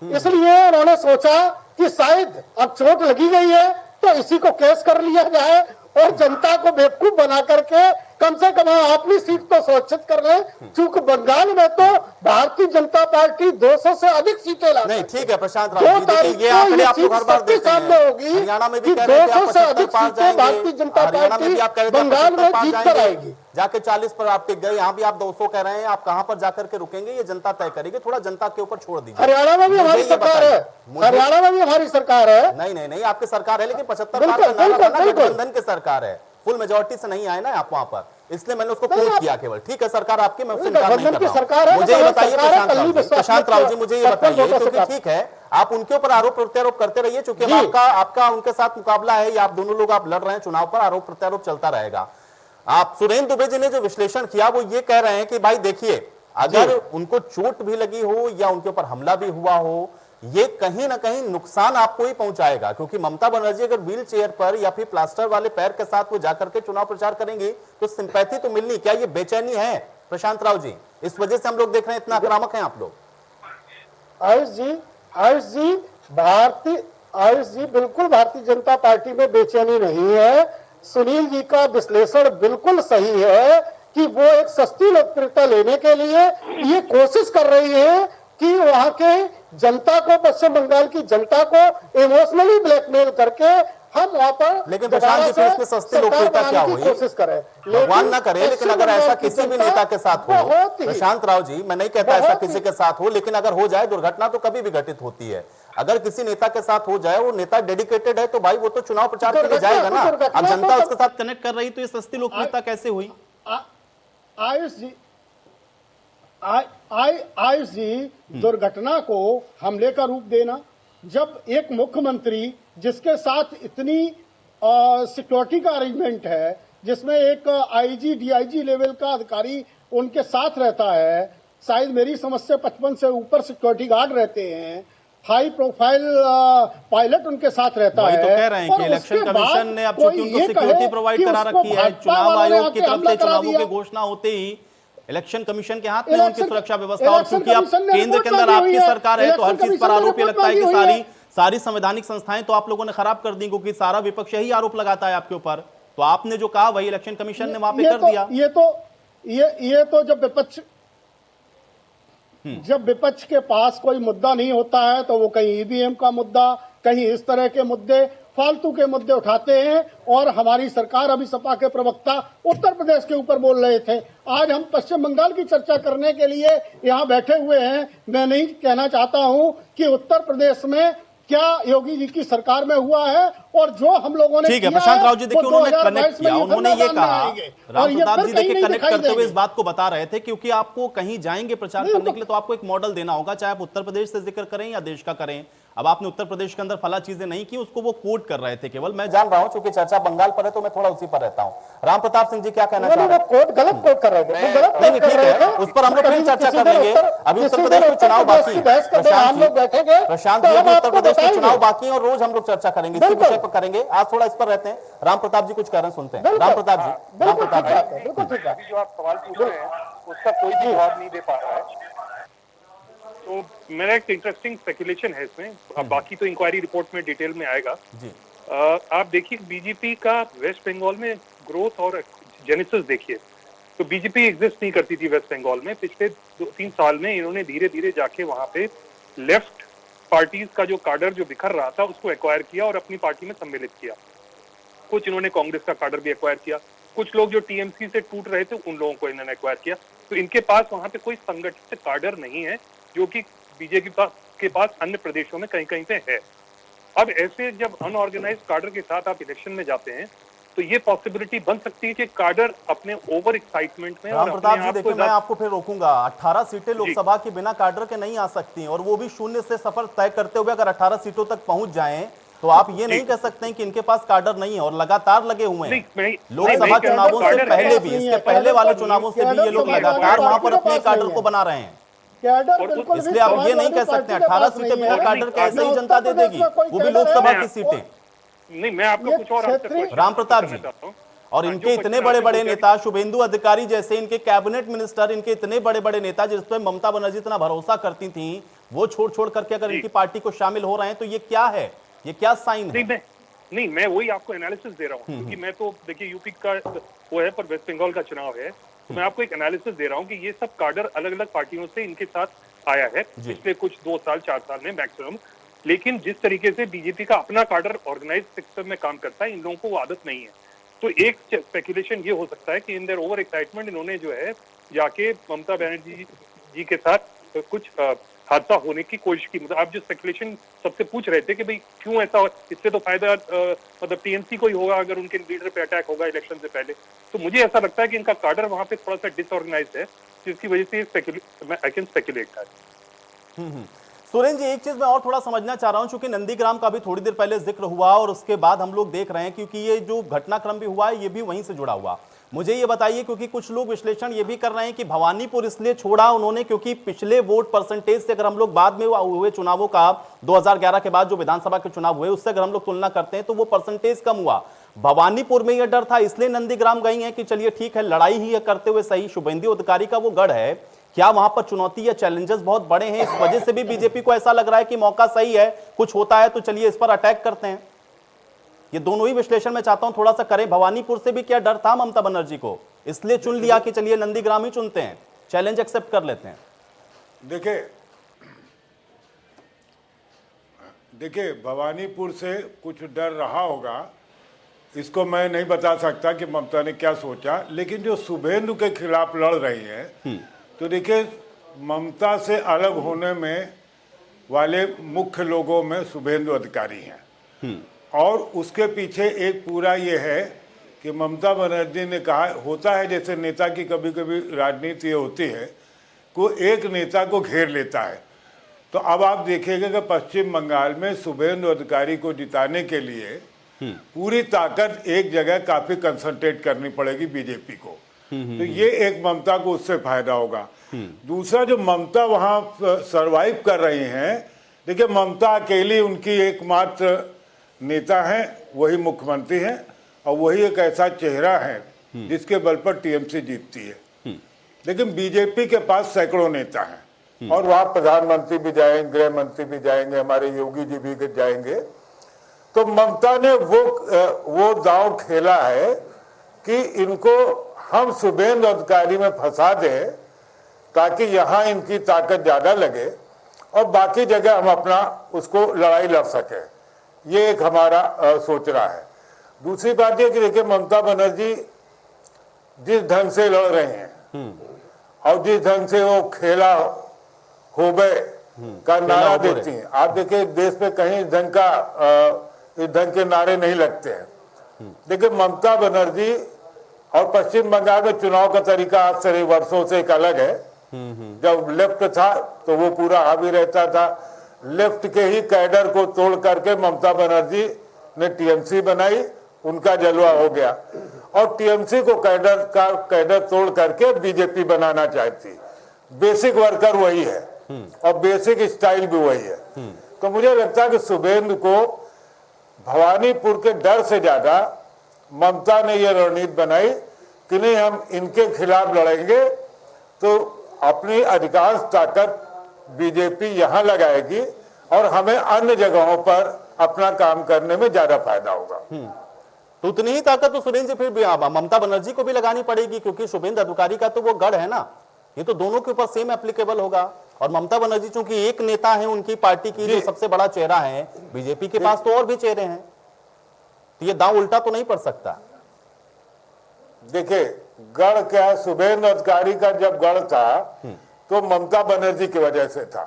इसलिए उन्होंने सोचा कि शायद अब चोट लगी गई है तो इसी को केस कर लिया जाए और जनता को बेवकूफ बना करके कम से कम अपनी सीट तो सुरक्षित कर ले। चूंकि बंगाल में तो भारतीय जनता पार्टी 200 से अधिक सीटें ला, नहीं ठीक है प्रशांत राव जी, देखिए ये आंकड़े आप लोग हर बार देते हैं। होगी, हरियाणा में भी कह रहे हैं कि आप 75 पार जाएंगे, भारतीय जनता हरियाणा में भी आप कह रहे थे बंगाल में 75 जीत पार कर जाएंगे, आएगी। जाके 40 पर आप टिक गए, यहाँ भी आप 200 कह रहे हैं, आप कहां पर जाकर के रुकेंगे ये जनता तय करेगी। थोड़ा जनता के ऊपर छोड़ दीजिए। हरियाणा में भी हमारी सरकार है, हरियाणा में भी हमारी सरकार है। नहीं आपकी सरकार है, लेकिन 75 पार का नारा था, गठबंधन की सरकार है, फुल मेजोरिटी से नहीं आए ना आप वहां पर, इसलिए मैंने उसको कोट किया केवल। ठीक है, सरकार आपकी, मैं उससे इनकार नहीं कर रहा हूं। मुझे ये बताइए प्रशांत राव जी, मुझे ये बताइए, क्योंकि ठीक है आप उनके ऊपर आरोप प्रत्यारोप करते रहिए, चूंकि आपका उनके साथ मुकाबला है, या आप दोनों लोग आप लड़ रहे हैं चुनाव पर, आरोप प्रत्यारोप चलता रहेगा। आप सुरेंद्र दुबे जी ने जो विश्लेषण किया वो ये कह रहे हैं कि भाई देखिए, अगर उनको चोट भी लगी हो या उनके ऊपर हमला भी हुआ हो, ये कहीं ना कहीं नुकसान आपको ही पहुंचाएगा, क्योंकि ममता बनर्जी अगर व्हील चेयर पर या फिर प्लास्टर वाले पैर के साथ वो जाकर के चुनाव प्रचार करेंगी तो सिंपैथी तो मिलनी, क्या ये बेचैनी है प्रशांत राव जी? इस वजह से हम लोग देख रहे हैं इतना आक्रामक हैं आप लोग। आयुष जी बिल्कुल भारतीय जनता पार्टी में बेचैनी नहीं है। सुनील जी का विश्लेषण बिल्कुल सही है कि वो एक सस्ती लोकप्रियता लेने के लिए ये कोशिश कर रही है कि वहां के जनता को, पश्चिम बंगाल की जनता को इमोशनली ब्लैकमेल करके हम वहां पर, लेकिन प्रशांत जी फिर इसमें सस्ती लोकप्रियता क्या हुई? कोशिश करें, भगवान ना करे, लेकिन अगर ऐसा किसी भी नेता के साथ हो, प्रशांत राव जी, मैं नहीं कहता ऐसा किसी के साथ हो, लेकिन अगर हो जाए, दुर्घटना तो कभी भी घटित होती है, अगर किसी नेता के साथ हो जाए, वो नेता डेडिकेटेड है, तो भाई वो तो चुनाव प्रचार के लिए जाएगा ना। अब जनता उसके साथ कनेक्ट कर रही, तो ये सस्ती लोकप्रियता कैसे हुई? आयुष जी, दुर्घटना को हमले का रूप देना, जब एक मुख्यमंत्री जिसके साथ इतनी सिक्योरिटी का अरेंजमेंट है, जिसमें एक आईजी डीआईजी लेवल का अधिकारी उनके साथ रहता है, शायद मेरी समझ से 55 से ऊपर सिक्योरिटी गार्ड रहते हैं, हाई प्रोफाइल पायलट उनके साथ रहता है। तो कह रहे हैं कि इलेक्शन कमीशन ने अब चूंकि उनको सिक्योरिटी प्रोवाइड करा रखी है, चुनाव आयोग की तरफ से चुनावों की घोषणा होते ही इलेक्शन कमीशन के हाथ में उनकी सुरक्षा व्यवस्था, और क्योंकि अब केंद्र के अंदर आपकी सरकार है, तो हर चीज पर आरोप ये लगता है कि सारी संवैधानिक संस्थाएं तो आप लोगों ने खराब कर दी, क्योंकि सारा विपक्ष यही आरोप लगाता है आपके ऊपर। तो आपने जो कहा वही इलेक्शन कमीशन ने वहां पे कर दिया। ये तो जब विपक्ष के पास कोई मुद्दा नहीं होता है तो वो कहीं ईवीएम का मुद्दा, कहीं इस तरह के मुद्दे, फालतू के मुद्दे उठाते हैं। और हमारी सरकार, अभी सपा के प्रवक्ता उत्तर प्रदेश के ऊपर बोल रहे थे, आज हम पश्चिम बंगाल की चर्चा करने के लिए यहाँ बैठे हुए हैं। मैं नहीं कहना चाहता हूँ कि उत्तर प्रदेश में क्या योगी जी की सरकार में हुआ है, और जो हम लोगों ने, ठीक है प्रशांत राव जी, देखिए उन्होंने कनेक्ट किया, उन्होंने ये कहा, राम प्रताप जी देखिए कनेक्ट करते हुए इस बात को बता रहे थे, क्योंकि आपको कहीं जाएंगे प्रचार करने के लिए तो आपको एक मॉडल देना होगा, चाहे आप उत्तर प्रदेश से जिक्र करें या देश का करें। अब आपने उत्तर प्रदेश के अंदर फला चीजें नहीं की, उसको वो कोट कर रहे थे केवल। मैं जान रहा हूं क्योंकि चर्चा बंगाल पर है तो मैं थोड़ा उसी पर रहता हूं। राम प्रताप सिंह जी क्या कहना चाह रहे हैं? कोट गलत कोट कर रहे थे, वो गलत नहीं, कोट कर ठीक रहे है, थे। उस पर हम लोग फिर चर्चा कर लेंगे। अभी उत्तर प्रदेश में चुनाव बाकी है, हम लोग बैठेंगे प्रशांत तो जी, हम उत्तर आपको प्रदेश में बताएंगे। चुनाव बाकी है और रोज हम लोग चर्चा करेंगे, इसी बिल्कुल। विषय पर करेंगे। आज थोड़ा इस पर रहते हैं। राम प्रताप जी कुछ कह रहे हैं, सुनते हैं। राम प्रताप जी, राम प्रताप जी, बिल्कुल ठीक है। अभी जो आप सवाल पूछ रहे हैं उसका कोई भी जवाब नहीं दे पा रहा है। तो मेरा एक इंटरेस्टिंग स्पेकुलेशन है इसमें, अब बाकी तो इंक्वायरी रिपोर्ट में डिटेल में आएगा जी। आप देखिए बीजेपी का वेस्ट बंगाल में ग्रोथ और जेनेसिस देखिए। तो बीजेपी एग्जिस्ट नहीं करती थी वेस्ट बंगाल में। पिछले 2-3 साल में इन्होंने धीरे धीरे जाके वहां पे लेफ्ट पार्टीज का जो कार्डर जो बिखर रहा था उसको एक्वायर किया और अपनी पार्टी में सम्मिलित किया। कुछ इन्होंने कांग्रेस का कार्डर भी एक्वायर किया, कुछ लोग जो टीएमसी से टूट रहे थे उन लोगों को इन्होंने एक्वायर किया। तो इनके पास वहां पे कोई संगठित कार्डर नहीं है जो कि बीजेपी के पास अन्य प्रदेशों में कहीं कहीं पे है। अब ऐसे जब अनऑर्गेनाइज कार्डर के साथ आप इलेक्शन में जाते हैं तो ये पॉसिबिलिटी बन सकती है कि कार्डर अपने ओवर एक्साइटमेंट में राम प्रताप जी देखिए, मैं आपको फिर रोकूंगा। 18 सीटें लोकसभा की बिना कार्डर के नहीं आ सकती और वो भी शून्य से सफर तय करते हुए अगर 18 सीटों तक पहुंच जाएं तो आप ये नहीं कह सकते हैं कि इनके पास कार्डर नहीं है, और लगातार लगे हुए हैं। लोकसभा चुनावों से पहले भी, इसके पहले वाले चुनावों से भी ये लोग लगातार वहां पर अपने कार्डर को बना रहे हैं। इसलिए आप ये नहीं कह सकते 18 सीटें बिना कार्डर के ऐसे ही जनता दे देगी, वो भी लोकसभा की सीटें। नहीं, मैं आपको कुछ और राम प्रताप जी, और इनके इतने बड़े बड़े नेता, शुभेंदु अधिकारी जैसे इनके कैबिनेट मिनिस्टर, इनके इतने बड़े बड़े नेता जिस पर ममता बनर्जी इतना भरोसा करती थी, वो छोड़ करके अगर इनकी पार्टी को शामिल हो रहे हैं तो ये क्या है, ये क्या साइन है? नहीं, मैं वही आपको एनालिसिस दे रहा हूँ क्योंकि मैं तो देखिए यूपी का वो है पर वेस्ट बंगाल का चुनाव है, तो मैं आपको एक एनालिसिस दे रहा हूँ कि ये सब कार्डर अलग अलग पार्टियों से इनके साथ आया है पिछले कुछ 2 साल 4 साल में मैक्सिमम। लेकिन जिस तरीके से बीजेपी का अपना कार्डर ऑर्गेनाइज सिस्टम में काम करता है, इन लोगों को वो आदत नहीं है। तो एक स्पेकुलेशन ये हो सकता है कि इन देयर ओवर एक्साइटमेंट इन्होंने जो है जाके ममता बनर्जी जी के साथ कुछ हादसा होने की कोशिश की। मतलब आप जो स्पेकुलेशन सबसे पूछ रहे थे कि भाई क्यों ऐसा हो, इससे तो फायदा मतलब टीएमसी को ही होगा अगर उनके लीडर पे अटैक होगा इलेक्शन से पहले। तो मुझे ऐसा लगता है कि इनका कार्डर वहां पे थोड़ा सा डिसऑर्गेनाइज्ड है, जिसकी वजह से I can speculate that. Surendra ji, एक चीज मैं और थोड़ा समझना चाह रहा हूं, क्योंकि नंदीग्राम का भी थोड़ी देर पहले जिक्र हुआ और उसके बाद हम लोग देख रहे हैं, क्योंकि ये जो घटनाक्रम भी हुआ है ये भी वहीं से जुड़ा हुआ। मुझे ये बताइए, क्योंकि कुछ लोग विश्लेषण ये भी कर रहे हैं कि भवानीपुर इसलिए छोड़ा उन्होंने क्योंकि पिछले वोट परसेंटेज से अगर हम लोग बाद में हुए चुनावों का 2011 के बाद जो विधानसभा के चुनाव हुए उससे अगर हम लोग तुलना करते हैं तो वो परसेंटेज कम हुआ। भवानीपुर में यह डर था, इसलिए नंदीग्राम गई है कि चलिए ठीक है, लड़ाई ही करते हुए सही। शुभेंदु अधिकारी का वो गढ़ है, क्या वहां पर चुनौती या चैलेंजेस बहुत बड़े हैं, इस वजह से भी बीजेपी को ऐसा लग रहा है कि मौका सही है, कुछ होता है तो चलिए इस पर अटैक करते हैं? ये दोनों ही विश्लेषण मैं चाहता हूं थोड़ा सा करें। भवानीपुर से भी क्या डर था ममता बनर्जी को, इसलिए चुन लिया कि चलिए नंदीग्राम ही चुनते हैं, चैलेंज एक्सेप्ट कर लेते हैं? देखिए भवानीपुर से कुछ डर रहा होगा, इसको मैं नहीं बता सकता कि ममता ने क्या सोचा, लेकिन जो शुभेंदु के खिलाफ लड़ रही है तो देखिए ममता से अलग होने में वाले मुख्य लोगों में शुभेंदु अधिकारी हैं। और उसके पीछे एक पूरा ये है कि ममता बनर्जी ने कहा, होता है जैसे नेता की कभी कभी राजनीति होती है, कोई एक नेता को घेर लेता है। तो अब आप देखिएगा कि पश्चिम बंगाल में शुभेंदु अधिकारी को जिताने के लिए पूरी ताकत एक जगह काफी कंसंट्रेट करनी पड़ेगी बीजेपी को। तो ये एक ममता को उससे फायदा होगा। दूसरा, जो ममता वहां सरवाइव कर रही हैं, देखिए ममता अकेली उनकी एकमात्र नेता हैं, वही मुख्यमंत्री हैं और वही एक ऐसा चेहरा है जिसके बल पर टीएमसी जीतती है। लेकिन बीजेपी के पास सैकड़ों नेता हैं और वहां प्रधानमंत्री भी जाएंगे, गृह मंत्री भी जाएंगे, हमारे योगी जी भी जाएंगे। तो ममता ने वो दांव खेला है कि इनको हम शुभेंदु अधिकारी में फंसा दें ताकि यहां इनकी ताकत ज्यादा लगे और बाकी जगह हम अपना उसको लड़ाई लड़ सके। ये एक हमारा सोच रहा है। दूसरी बात यह कि देखिए ममता बनर्जी जिस ढंग से लड़ रहे हैं और जिस ढंग से वो खेला होबे का नारा देती हैं, आप देखिए देश में कहीं इस ढंग के नारे नहीं लगते हैं। देखिए ममता बनर्जी और पश्चिम बंगाल में चुनाव का तरीका आज से वर्षों से एक अलग है। जब लेफ्ट था तो वो पूरा हावी रहता था, लेफ्ट के ही कैडर को तोड़ करके ममता बनर्जी ने टीएमसी बनाई, उनका जलवा हो गया। और टीएमसी को कैडर तोड़ करके बीजेपी बनाना चाहती। बेसिक वर्कर वही है और बेसिक स्टाइल भी वही है। तो मुझे लगता है कि शुभेंदु को भवानीपुर के डर से ज्यादा ममता ने यह रणनीति बनाई कि नहीं, हम इनके खिलाफ लड़ेंगे तो अपनी अधिकांश ताकत बीजेपी यहां लगाएगी और हमें अन्य जगहों पर अपना काम करने में ज्यादा फायदा होगा। तो उतनी ही ताकत तो सुरेंद्र जी फिर भी ममता बनर्जी को भी लगानी पड़ेगी, क्योंकि शुभेंदु अधिकारी का तो वो गढ़ है ना, ये तो दोनों के ऊपर सेम एप्लीकेबल होगा। और ममता बनर्जी चूंकि एक नेता है उनकी पार्टी की जो सबसे बड़ा चेहरा है, बीजेपी के पास तो और भी चेहरे हैं, तो ये दांव उल्टा तो नहीं पड़ सकता। देखिए गढ़ क्या है, शुभेंदु अधिकारी का जब गढ़ था तो ममता बनर्जी की वजह से था,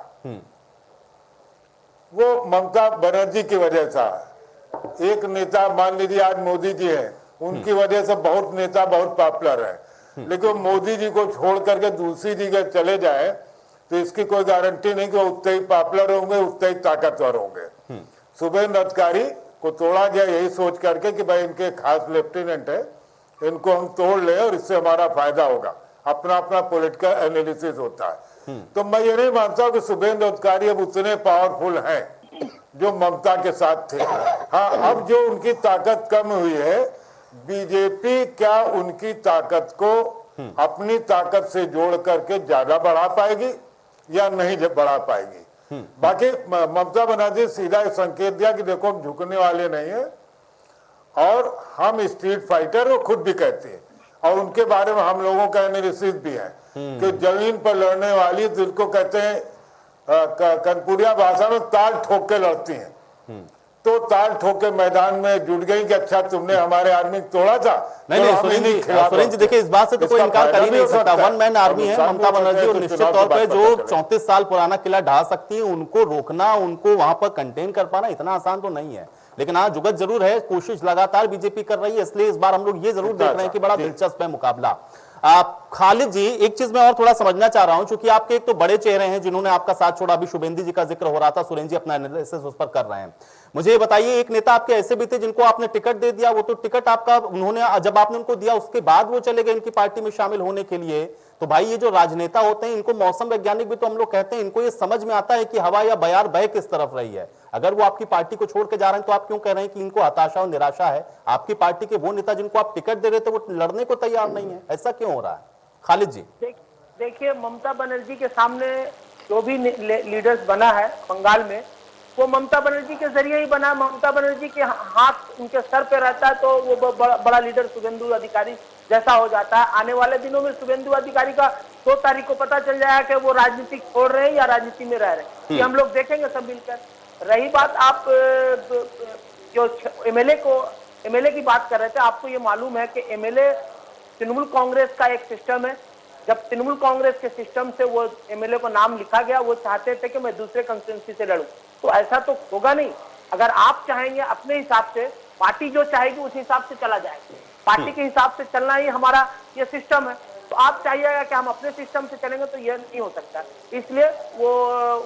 वो ममता बनर्जी की वजह से। एक नेता मान लीजिए आज मोदी जी हैं, उनकी वजह से बहुत नेता बहुत पॉपुलर है, लेकिन मोदी जी को छोड़ करके दूसरी जगह चले जाए तो इसकी कोई गारंटी नहीं कि वो उतने ही पॉपुलर होंगे, उतने ही ताकतवर होंगे। शुभेंदु अधिकारी को तोड़ा गया यही सोच करके कि भाई इनके खास लेफ्टिनेंट है, इनको हम तोड़ ले और इससे हमारा फायदा होगा। अपना अपना पॉलिटिकल एनालिसिस होता है। तो मैं ये नहीं मानता हूं कि शुभेंदु अधिकारी अब उतने पावरफुल हैं जो ममता के साथ थे। हाँ, अब जो उनकी ताकत कम हुई है, बीजेपी क्या उनकी ताकत को अपनी ताकत से जोड़ करके ज्यादा बढ़ा पाएगी या नहीं बढ़ा पाएगी। बाकी ममता बनर्जी सीधा संकेत दिया कि देखो हम झुकने वाले नहीं है और हम स्ट्रीट फाइटर, वो खुद भी कहते हैं और उनके बारे में हम लोगों का एनालिसिस भी है कि जमीन पर लड़ने वाली जिनको कहते हैं कनपुरिया भाषा में ताल ठोक के लड़ती हैं, तो ताल ठोक के मैदान में जुट गई कि अच्छा तुमने हमारे आदमी तोड़ा था। नहीं सुरेंद्र जी देखिए, इस बात से तो कोई इनकार कर ही नहीं सकता। वन मैन आर्मी है ममता बनर्जी और निश्चित तौर पे जो 34 साल पुराना किला ढा सकती है, उनको रोकना, उनको वहां पर कंटेन कर पाना इतना आसान तो नहीं है। लेकिन हाँ, जुगत जरूर है, कोशिश लगातार बीजेपी कर रही है, इसलिए इस बार हम लोग ये जरूर देख रहे हैं कि बड़ा दिलचस्प है मुकाबला। खालिद जी, एक चीज मैं और थोड़ा समझना चाह रहा हूं, क्योंकि आपके एक तो बड़े चेहरे हैं जिन्होंने आपका साथ छोड़ा, अभी शुभेंदु जी का जिक्र हो रहा था, सुरेंद्र जी अपना एनालिसिस उस पर कर रहे हैं। मुझे ये बताइए, एक नेता आपके ऐसे भी थे जिनको आपने टिकट दे दिया, वो तो टिकट आपका उन्होंने जब आपने उनको दिया उसके बाद वो चले गए इनकी पार्टी में शामिल होने के लिए। तो भाई ये जो राजनेता होते हैं, इनको मौसम वैज्ञानिक भी तो हम लोग कहते हैं, इनको ये समझ में आता है कि हवा या बयार बह किस तरफ रही है। अगर वो आपकी पार्टी को छोड़ के जा रहे हैं तो आप क्यों कह रहे हैं कि इनको हताशा और निराशा है? आपकी पार्टी के वो नेता जिनको आप टिकट दे रहे थे वो लड़ने को तैयार नहीं है, ऐसा क्यों हो रहा है? खालिद जी देखिए, ममता बनर्जी के सामने जो भी लीडर्स बना है बंगाल में, वो ममता बनर्जी के जरिए ही बना। ममता बनर्जी के हाथ उनके सर पे रहता है तो वो बड़ा लीडर शुभेंदु अधिकारी जैसा हो जाता है। आने वाले दिनों में शुभेंदु अधिकारी का 2 तारीख को पता चल जाएगा कि वो राजनीति छोड़ रहे हैं या राजनीति में रह रहे हैं, ये हम लोग देखेंगे सब मिलकर। रही बात आप जो एमएलए की बात कर रहे थे, आपको ये मालूम है कि एमएलए तृणमूल कांग्रेस का एक सिस्टम है। जब तृणमूल कांग्रेस के सिस्टम से वो एमएलए को नाम लिखा गया, वो चाहते थे कि मैं दूसरे कंस्टिट्यूंसी से लड़ूं, तो ऐसा तो होगा नहीं। अगर आप चाहेंगे अपने हिसाब से, पार्टी जो चाहेगी उस हिसाब से चला जाएगा। पार्टी के हिसाब से चलना ही हमारा ये सिस्टम है। तो आप चाहिएगा कि हम अपने सिस्टम से चलेंगे तो यह नहीं हो सकता। इसलिए वो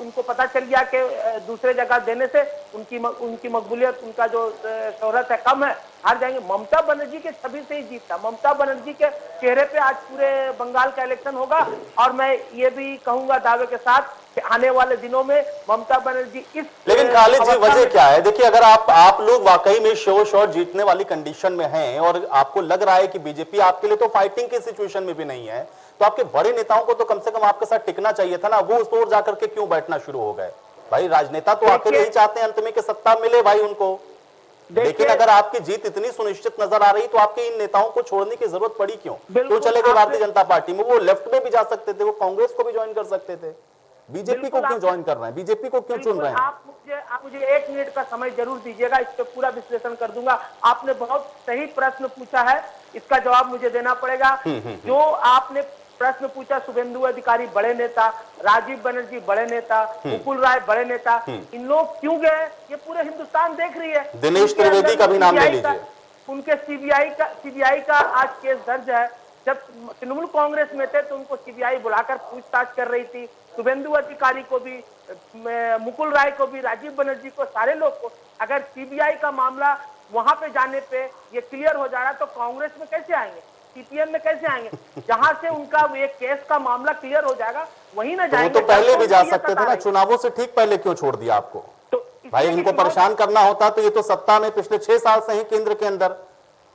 उनको पता चल गया कि दूसरे जगह देने से उनकी मकबूलियत, उनका जो शोहरत है कम है, हार जाएंगे। ममता बनर्जी के छवि से ही जीत था। ममता बनर्जी के चेहरे पे आज पूरे बंगाल का इलेक्शन होगा और मैं ये भी कहूंगा दावे के साथ कि आने वाले दिनों में ममता बनर्जी इस लेकिन खालिद जी वजह क्या है? देखिए, अगर आप लोग वाकई में श्योर जीतने वाली कंडीशन में हैं और आपको लग रहा है कि बीजेपी आपके लिए तो फाइटिंग की सिचुएशन में भी नहीं है, तो आपके बड़े नेताओं को तो कम से कम आपके साथ टिकना चाहिए था ना। वो उस ओर जाकर के क्यों बैठना शुरू हो गए? भाई राजनेता तो आखिर यही चाहते हैं अंत में कि सत्ता मिले भाई उनको। लेकिन अगर आपकी जीत इतनी सुनिश्चित नजर आ रही तो आपके इन नेताओं को छोड़ने की जरूरत पड़ी क्यों? क्यों चले गए भारतीय जनता पार्टी में? वो लेफ्ट में भी जा सकते थे, वो कांग्रेस को भी ज्वाइन कर सकते थे। बीजेपी को क्यों ज्वाइन कर रहे हैं? बीजेपी को क्यों चुन रहे हैं? आप मुझे 1 मिनट का समय जरूर दीजिएगा, इस पे पूरा विश्लेषण कर दूंगा। आपने बहुत सही प्रश्न पूछा है, इसका जवाब मुझे देना पड़ेगा। जो आपने प्रश्न पूछा, शुभेंदु अधिकारी बड़े नेता, राजीव बनर्जी बड़े नेता, मुकुल राय बड़े नेता, इन लोग क्यों गए ये पूरे हिंदुस्तान देख रही है। दिनेश त्रिवेदी का भी नाम ले लीजिए। उनके सीबीआई का आज केस दर्ज है, जब तृणमूल कांग्रेस में थे तो उनको सीबीआई बुलाकर पूछताछ कर रही थी, शुभेंदु अधिकारी को भी, मुकुल राय को भी, राजीव बनर्जी को, सारे लोग को। अगर सीबीआई का मामला वहां पे जाने पे ये क्लियर हो जा रहा तो कांग्रेस में कैसे आएंगे, सीपीएम में कैसे आएंगे? जहां से उनका ये केस का मामला क्लियर हो जाएगा वहीं ना जाएंगे। तो पहले भी जा सकते थे ना, चुनावों से ठीक पहले क्यों छोड़ दिया आपको? भाई इनको परेशान करना होता तो ये तो सत्ता में पिछले 6 साल से ही केंद्र के अंदर,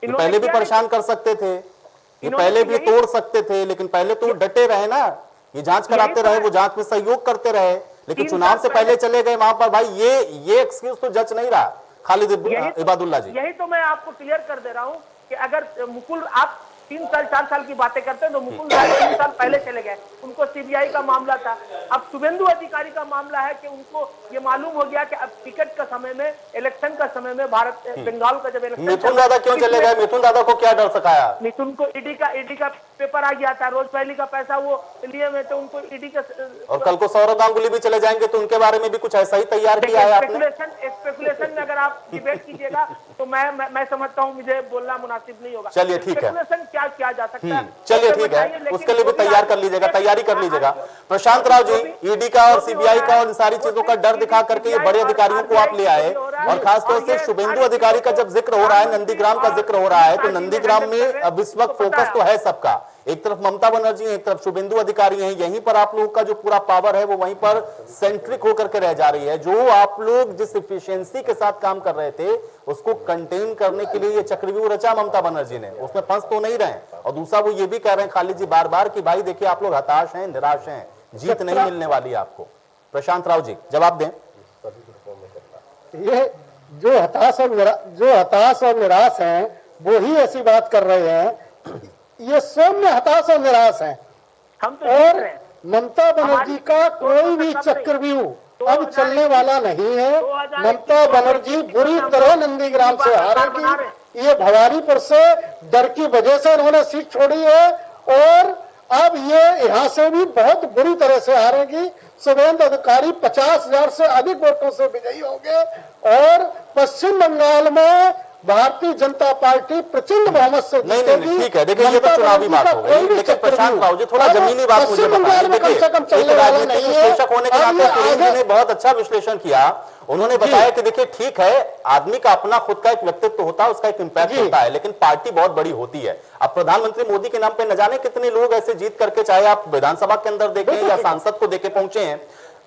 ये पहले भी परेशान कर सकते थे, ये पहले भी तोड़ सकते थे, लेकिन पहले तो डटे रहे ना, ये जांच कराते रहे, वो जांच में सहयोग करते रहे, लेकिन चुनाव से पहले चले गए वहां पर। भाई ये एक्सक्यूज तो जच नहीं रहा खालिद इबादुल्ला जी। यही तो मैं आपको क्लियर कर दे रहा हूँ कि अगर मुकुल, आप 3 साल 4 साल की बातें करते हैं तो मुकुल राय 3 साल पहले चले गए, उनको सीबीआई का मामला था। अब शुभेंदु अधिकारी का मामला है कि उनको ये मालूम हो गया कि अब टिकट का समय में, इलेक्शन का समय में, भारत बंगाल का जब इलेक्शन, मिथुन दादा क्यों चले गए? मिथुन दादा को क्या डर सकाया? मिथुन को ईडी का पेपर आ गया था, रोज पहली का पैसा वो लिए में, तो उनको ईडी का। और कल को सौरभ गांगुली भी चले जाएंगे तो उनके बारे में भी कुछ ऐसा ही तैयार किया है आपने। स्पेकुलेशन में अगर आप डिबेट कीजिएगा तो मैं समझता हूँ मुझे बोलना मुनासिब नहीं होगा। चलिए ठीक है, क्या किया जा सकता है, चलिए ठीक है, उसके लिए भी तैयार कर लीजिएगा, तैयारी कर लीजिएगा। प्रशांत राव जी, ईडी का और सीबीआई का और इन सारी चीजों का डर दिखा करके ये बड़े अधिकारियों को आप ले आए, और खासतौर से शुभेंदु अधिकारी का जब जिक्र हो रहा है, नंदीग्राम का जिक्र हो रहा है, तो नंदीग्राम में अब इस वक्त फोकस तो है सबका, एक तरफ ममता बनर्जी है, एक तरफ शुभेंदु अधिकारी हैं, यहीं पर आप लोगों का जो पूरा पावर है वो वहीं पर सेंट्रिक होकर के रह जा रही है। जो आप लोग जिस एफिशिएंसी के साथ काम कर रहे थे उसको कंटेन करने के लिए ये चक्रव्यूह रचा ममता बनर्जी ने, उसमें फंस तो नहीं रहे। और दूसरा वो ये भी कह रहे हैं खालिद जी बार बार कि भाई देखिए आप लोग हताश हैं, निराश हैं, जीत नहीं मिलने वाली आपको। प्रशांत राव जी जवाब दें। ये जो हताश और निराश हैं वो ही ऐसी बात कर रहे हैं, ये स्वयं में हताश और निराश हैं। और ममता बनर्जी का कोई भी चक्रव्यूह अब चलने वाला नहीं है। ममता बनर्जी बुरी तरह नंदीग्राम से हारेगी, ये भवानीपुर से डर की वजह से उन्होंने सीट छोड़ी है, और अब ये यहाँ से भी बहुत बुरी तरह से हारेगी। शुभेंदु अधिकारी 50,000 से अधिक वोटों से विजयी होंगे, और पश्चिम बंगाल में भारतीय जनता पार्टी प्रचंड बहुमत से जीतेगी। ठीक है, देखिए ये तो चुनावी बात हो गई, लेकिन प्रशांत राव जी थोड़ा जमीनी बात मुझे बताइए। देखिए एक राजनीतिक विश्लेषक होने के नाते सुरेंद्र जी ने बहुत अच्छा विश्लेषण किया। उन्होंने बताया कि देखिए ठीक है, आदमी का अपना खुद का एक व्यक्तित्व होता है, उसका एक इंपैक्ट होता है, लेकिन पार्टी बहुत बड़ी होती है। अब प्रधानमंत्री मोदी के नाम पे न जाने कितने लोग ऐसे जीत करके, चाहे आप विधानसभा के अंदर देखें या सांसद को देके पहुंचे हैं।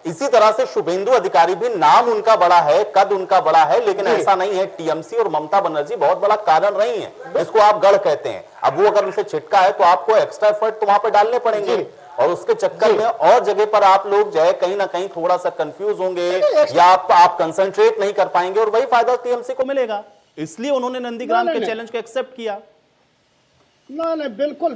इसी तरह से शुभेंदु अधिकारी भी, नाम उनका बड़ा है, कद उनका बड़ा है, लेकिन ऐसा नहीं है। टीएमसी और ममता बनर्जी बहुत बड़ा कारण रही है, इसको आप गढ़ कहते हैं। अब वो अगर उनसे छिटका है तो आपको एक्स्ट्रा एफर्ट तो वहां पे डालने पड़ेंगे, और उसके चक्कर में और जगह पर आप लोग जो है कहीं ना कहीं थोड़ा सा कंफ्यूज होंगे, या आप कंसंट्रेट नहीं कर पाएंगे, और वही फायदा टीएमसी को मिलेगा। इसलिए उन्होंने नंदीग्राम के चैलेंज को एक्सेप्ट किया। नहीं,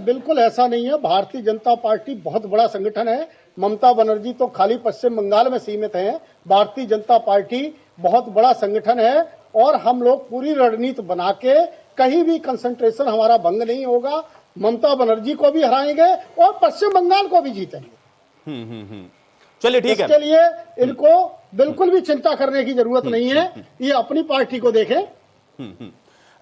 बिल्कुल ऐसा नहीं है। भारतीय जनता पार्टी बहुत बड़ा संगठन है। ममता बनर्जी तो खाली पश्चिम बंगाल में सीमित हैं। भारतीय जनता पार्टी बहुत बड़ा संगठन है, और हम लोग पूरी रणनीति बना के कहीं भी कंसंट्रेशन हमारा भंग नहीं होगा। ममता बनर्जी को भी हराएंगे और पश्चिम बंगाल को भी जीतेंगे। चलिए ठीक है, इसके लिए इनको बिल्कुल भी चिंता करने की जरूरत नहीं है, ये अपनी पार्टी को देखें।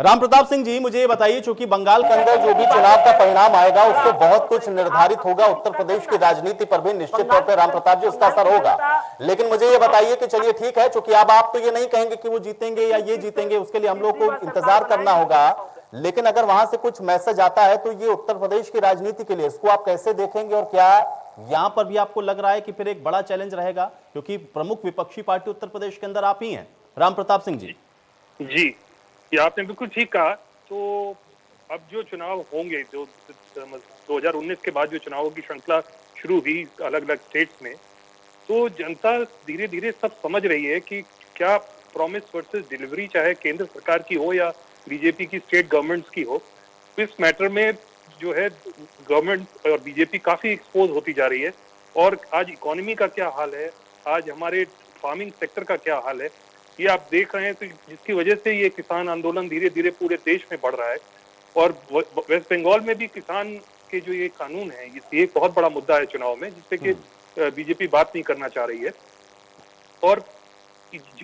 राम प्रताप सिंह जी मुझे ये बताइए, चूंकि बंगाल के अंदर जो भी चुनाव का परिणाम आएगा उससे बहुत कुछ निर्धारित होगा, उत्तर प्रदेश की राजनीति पर भी निश्चित तौर पर राम प्रताप जी उसका असर होगा। लेकिन मुझे ये बताइए कि चलिए ठीक है, चूंकि अब आप तो ये नहीं कहेंगे कि वो जीतेंगे या ये जीतेंगे, उसके लिए हम लोग को इंतजार करना होगा, लेकिन अगर वहां से कुछ मैसेज आता है तो ये उत्तर प्रदेश की राजनीति के लिए इसको आप कैसे देखेंगे, और क्या यहां पर भी आपको लग रहा है कि फिर एक बड़ा चैलेंज रहेगा, क्योंकि प्रमुख विपक्षी पार्टी उत्तर प्रदेश के अंदर आप ही हैं? राम प्रताप सिंह जी। जी, ये आपने बिल्कुल ठीक कहा। तो अब जो चुनाव होंगे, जो 2019 के बाद जो चुनावों की श्रृंखला शुरू हुई अलग अलग स्टेट्स में, तो जनता धीरे धीरे सब समझ रही है कि क्या प्रॉमिस वर्सेस डिलीवरी, चाहे केंद्र सरकार की हो या बीजेपी की स्टेट गवर्नमेंट्स की हो, इस मैटर में जो है गवर्नमेंट और बीजेपी काफी एक्सपोज होती जा रही है। और आज इकोनॉमी का क्या हाल है, आज हमारे फार्मिंग सेक्टर का क्या हाल है, ये आप देख रहे हैं। तो जिसकी वजह से ये किसान आंदोलन धीरे धीरे पूरे देश में बढ़ रहा है, और वेस्ट बंगाल में भी किसान के जो ये कानून है, ये एक बहुत बड़ा मुद्दा है चुनाव में, जिससे कि बीजेपी बात नहीं करना चाह रही है। और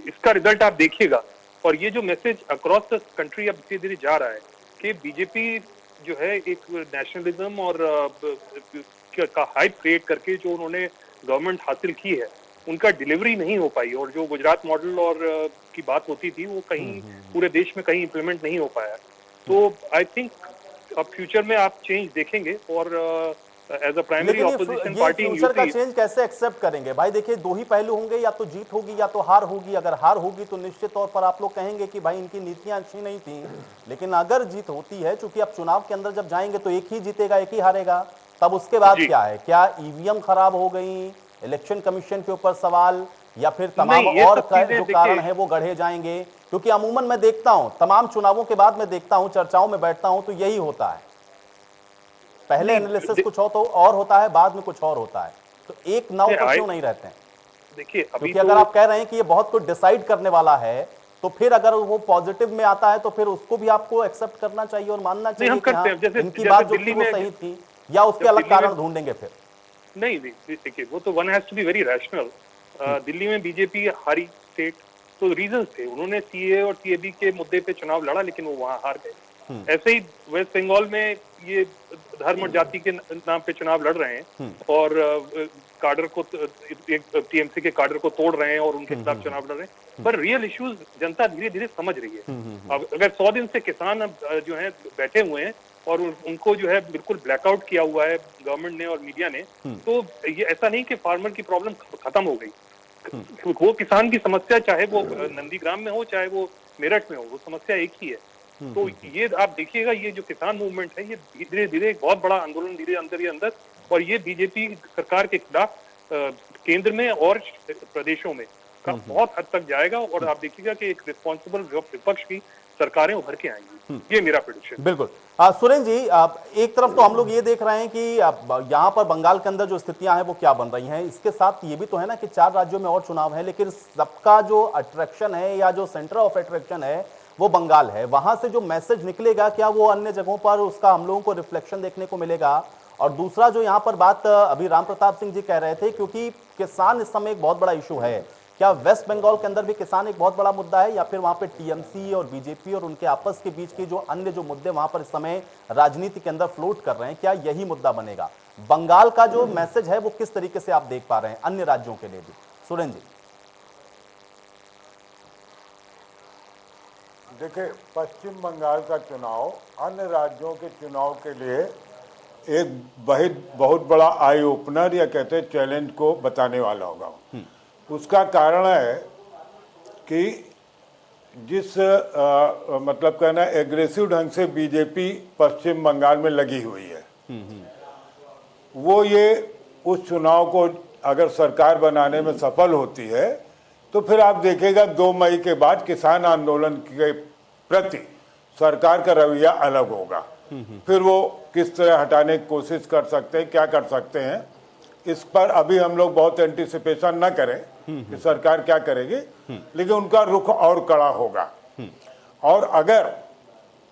इसका रिजल्ट आप देखिएगा, और ये जो मैसेज अक्रॉस द कंट्री अब धीरे धीरे जा रहा है कि बीजेपी जो है एक नेशनलिज्म और का हाइप क्रिएट करके जो उन्होंने गवर्नमेंट हासिल की है, उनका डिलीवरी नहीं हो पाई। और जो गुजरात मॉडल और की बात होती थी वो कहीं पूरे देश में कहीं इम्प्लीमेंट नहीं हो पाया। तो आई थिंक अब फ्यूचर में आप चेंज देखेंगे और as a primary opposition party future का चेंज कैसे एक्सेप्ट करेंगे भाई? देखिए, दो ही पहलू होंगे, या तो जीत होगी या तो हार होगी। अगर हार होगी तो निश्चित तौर पर आप लोग कहेंगे कि भाई इनकी नीतियां अच्छी नहीं थी, लेकिन अगर जीत होती है, चूंकि अब चुनाव के अंदर जब जाएंगे तो एक ही जीतेगा, एक ही हारेगा, तब उसके बाद क्या है? क्या ईवीएम खराब हो गई, इलेक्शन कमीशन के ऊपर सवाल, या फिर तमाम और जो कारण है वो गढ़े जाएंगे? क्योंकि अमूमन मैं देखता हूं, तमाम चुनावों के बाद मैं देखता हूं, चर्चाओं में बैठता हूं तो यही होता है, पहले एनालिसिस कुछ हो तो और होता है, बाद में कुछ और होता है। तो एक नाव पर क्यों नहीं रहते हैं? देखिए, अभी क्योंकि अगर आप कह रहे हैं कि ये बहुत कुछ डिसाइड करने वाला है, तो फिर अगर वो पॉजिटिव में आता है तो फिर उसको भी आपको एक्सेप्ट करना चाहिए और मानना चाहिए कि हाँ, इनकी बात जो थी वो सही थी, या उसके अलग कारण ढूंढेंगे फिर? नहीं, देखिए, वो तो one has to be very rational. Delhi में बीजेपी हारी स्टेट, तो रीजंस थे, उन्होंने सीए और सीएबी के मुद्दे पे चुनाव लड़ा लेकिन वो वहां हार गए। ऐसे ही वेस्ट बंगाल में ये धर्म और जाति के नाम पे चुनाव लड़ रहे हैं और काडर को, एक टीएमसी के काडर को तोड़ रहे हैं और उनके खिलाफ चुनाव लड़ रहे हैं। पर रियल इश्यूज जनता धीरे धीरे समझ रही है। अब अगर 100 दिन से किसान जो है बैठे हुए हैं और उनको जो है बिल्कुल ब्लैकआउट किया हुआ है गवर्नमेंट ने और मीडिया ने, तो ये ऐसा नहीं कि फार्मर की प्रॉब्लम खत्म हो गई। वो किसान की समस्या, चाहे वो नंदीग्राम में हो चाहे वो मेरठ में हो, वो समस्या एक ही है। तो ये आप देखिएगा, ये जो किसान मूवमेंट है ये धीरे धीरे एक बहुत बड़ा आंदोलन धीरे अंदर, और ये बीजेपी सरकार के खिलाफ केंद्र में और प्रदेशों में बहुत हद तक जाएगा। और आप देखिएगा कि एक रिस्पॉन्सिबल विपक्ष की सरकारें उभर के आएंगी। ये मेरा प्रेडिक्शन। बिल्कुल। सुरेंद्र जी, एक तरफ तो हम लोग ये देख रहे हैं कि यहाँ पर बंगाल के अंदर जो स्थितियां हैं वो क्या बन रही हैं, इसके साथ ये भी तो है ना कि 4 राज्यों में और चुनाव है, लेकिन सबका जो अट्रैक्शन है या जो सेंटर ऑफ अट्रैक्शन है वो बंगाल है। वहां से जो मैसेज निकलेगा, क्या वो अन्य जगहों पर उसका हम लोगों को रिफ्लेक्शन देखने को मिलेगा? और दूसरा जो यहाँ पर बात अभी राम प्रताप सिंह जी कह रहे थे, क्योंकि किसान इस समय एक बहुत बड़ा इशू है, क्या वेस्ट बंगाल के अंदर भी किसान एक बहुत बड़ा मुद्दा है, या फिर वहां पे टीएमसी और बीजेपी और उनके आपस के बीच के जो अन्य जो मुद्दे वहां पर इस समय राजनीति के अंदर फ्लोट कर रहे हैं, क्या यही मुद्दा बनेगा? बंगाल का जो मैसेज है वो किस तरीके से आप देख पा रहे हैं अन्य राज्यों के लिए भी? सुरेंद्र जी। देखिए, पश्चिम बंगाल का चुनाव अन्य राज्यों के चुनाव के लिए एक बहुत बड़ा आई ओपनर या कहते हैं चैलेंज को बताने वाला होगा। उसका कारण है कि जिस मतलब कहना एग्रेसिव ढंग से बीजेपी पश्चिम बंगाल में लगी हुई है, वो ये उस चुनाव को अगर सरकार बनाने में सफल होती है तो फिर आप देखेगा 2 मई के बाद किसान आंदोलन के प्रति सरकार का रवैया अलग होगा। फिर वो किस तरह हटाने की कोशिश कर सकते हैं, क्या कर सकते हैं, इस पर अभी हम लोग बहुत एंटिसिपेशन न करें कि सरकार क्या करेगी, लेकिन उनका रुख और कड़ा होगा। और अगर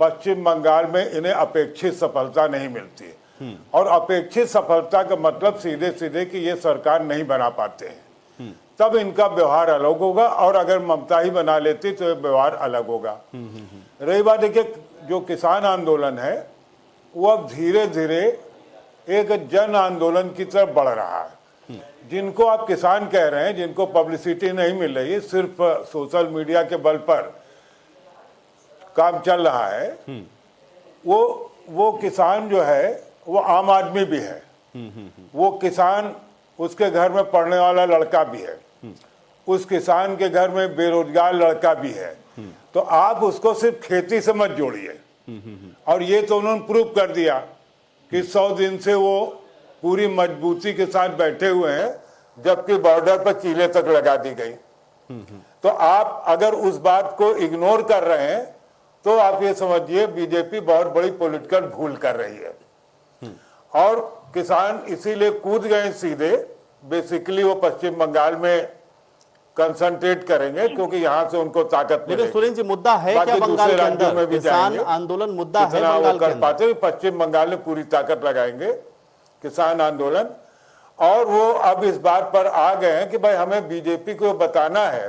पश्चिम बंगाल में इन्हें अपेक्षित सफलता नहीं मिलती है, और अपेक्षित सफलता का मतलब सीधे सीधे कि ये सरकार नहीं बना पाते हैं, तब इनका व्यवहार अलग होगा। और अगर ममता ही बना लेती तो ये व्यवहार अलग होगा। रही बात देखिए, जो किसान आंदोलन है वो अब धीरे धीरे एक जन आंदोलन की तरफ बढ़ रहा है। जिनको आप किसान कह रहे हैं, जिनको पब्लिसिटी नहीं मिल रही है, सिर्फ सोशल मीडिया के बल पर काम चल रहा है, वो किसान जो है वो आम आदमी भी है। वो किसान, उसके घर में पढ़ने वाला लड़का भी है, उस किसान के घर में बेरोजगार लड़का भी है। तो आप उसको सिर्फ खेती से मत जोड़िए। और ये तो उन्होंने प्रूव कर दिया कि 100 दिन से वो पूरी मजबूती के साथ बैठे हुए हैं, जबकि बॉर्डर पर कीले तक लगा दी गई। तो आप अगर उस बात को इग्नोर कर रहे हैं तो आप ये समझिए बीजेपी बहुत बड़ी पॉलिटिकल भूल कर रही है। और किसान इसीलिए कूद गए सीधे, बेसिकली वो पश्चिम बंगाल में कंसंट्रेट करेंगे क्योंकि यहाँ से उनको ताकत मिलेगी। लेकिन सुरेंद्र जी, मुद्दा है क्या बंगाल के अंदर? किसान आंदोलन मुद्दा है बंगाल के अंदर? पाते पश्चिम बंगाल में पूरी ताकत लगाएंगे किसान आंदोलन। और वो अब इस बात पर आ गए हैं कि भाई हमें बीजेपी को बताना है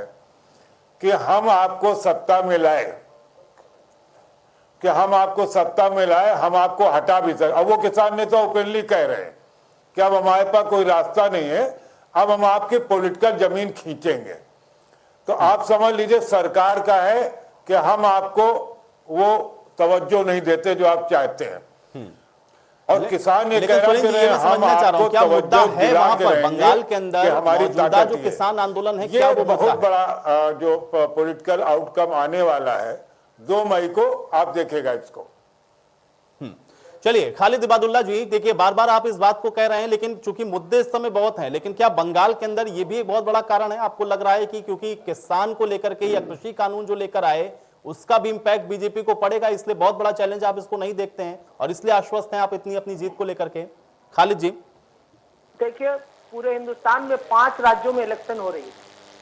कि हम आपको सत्ता में लाए, कि हम आपको सत्ता में लाए, हम आपको हटा भी सकते। अब वो किसान नेता ओपनली कह रहे हैं कि अब हमारे पास कोई रास्ता नहीं है, अब हम आपकी पॉलिटिकल जमीन खींचेंगे। तो आप समझ लीजिए सरकार का है कि हम आपको वो तवज्जो नहीं देते जो आप चाहते हैं। और किसान ये कह रहे हैं हम आपको मुद्दा है वहां पर बंगाल के कि अंदर हमारी मौजूदा जो ताकत है। किसान आंदोलन है, ये क्या वो बहुत मुद्दा है? बड़ा जो पॉलिटिकल आउटकम आने वाला है 2 मई को, आप देखेगा इसको। चलिए खालिद इबादुल्ला जी, देखिए बार बार आप इस बात को कह रहे हैं, लेकिन चूंकि मुद्दे इस समय बहुत हैं, लेकिन क्या बंगाल के अंदर ये भी एक बहुत बड़ा कारण है? आपको लग रहा है कि क्योंकि किसान को लेकर के या कृषि कानून जो लेकर आए उसका भी इंपैक्ट बीजेपी को पड़ेगा, इसलिए बहुत बड़ा चैलेंज आप इसको नहीं देखते हैं और इसलिए आश्वस्त हैं आप इतनी अपनी जीत को लेकर के? खालिद जी, देखिए पूरे हिंदुस्तान में 5 राज्यों में इलेक्शन हो रही है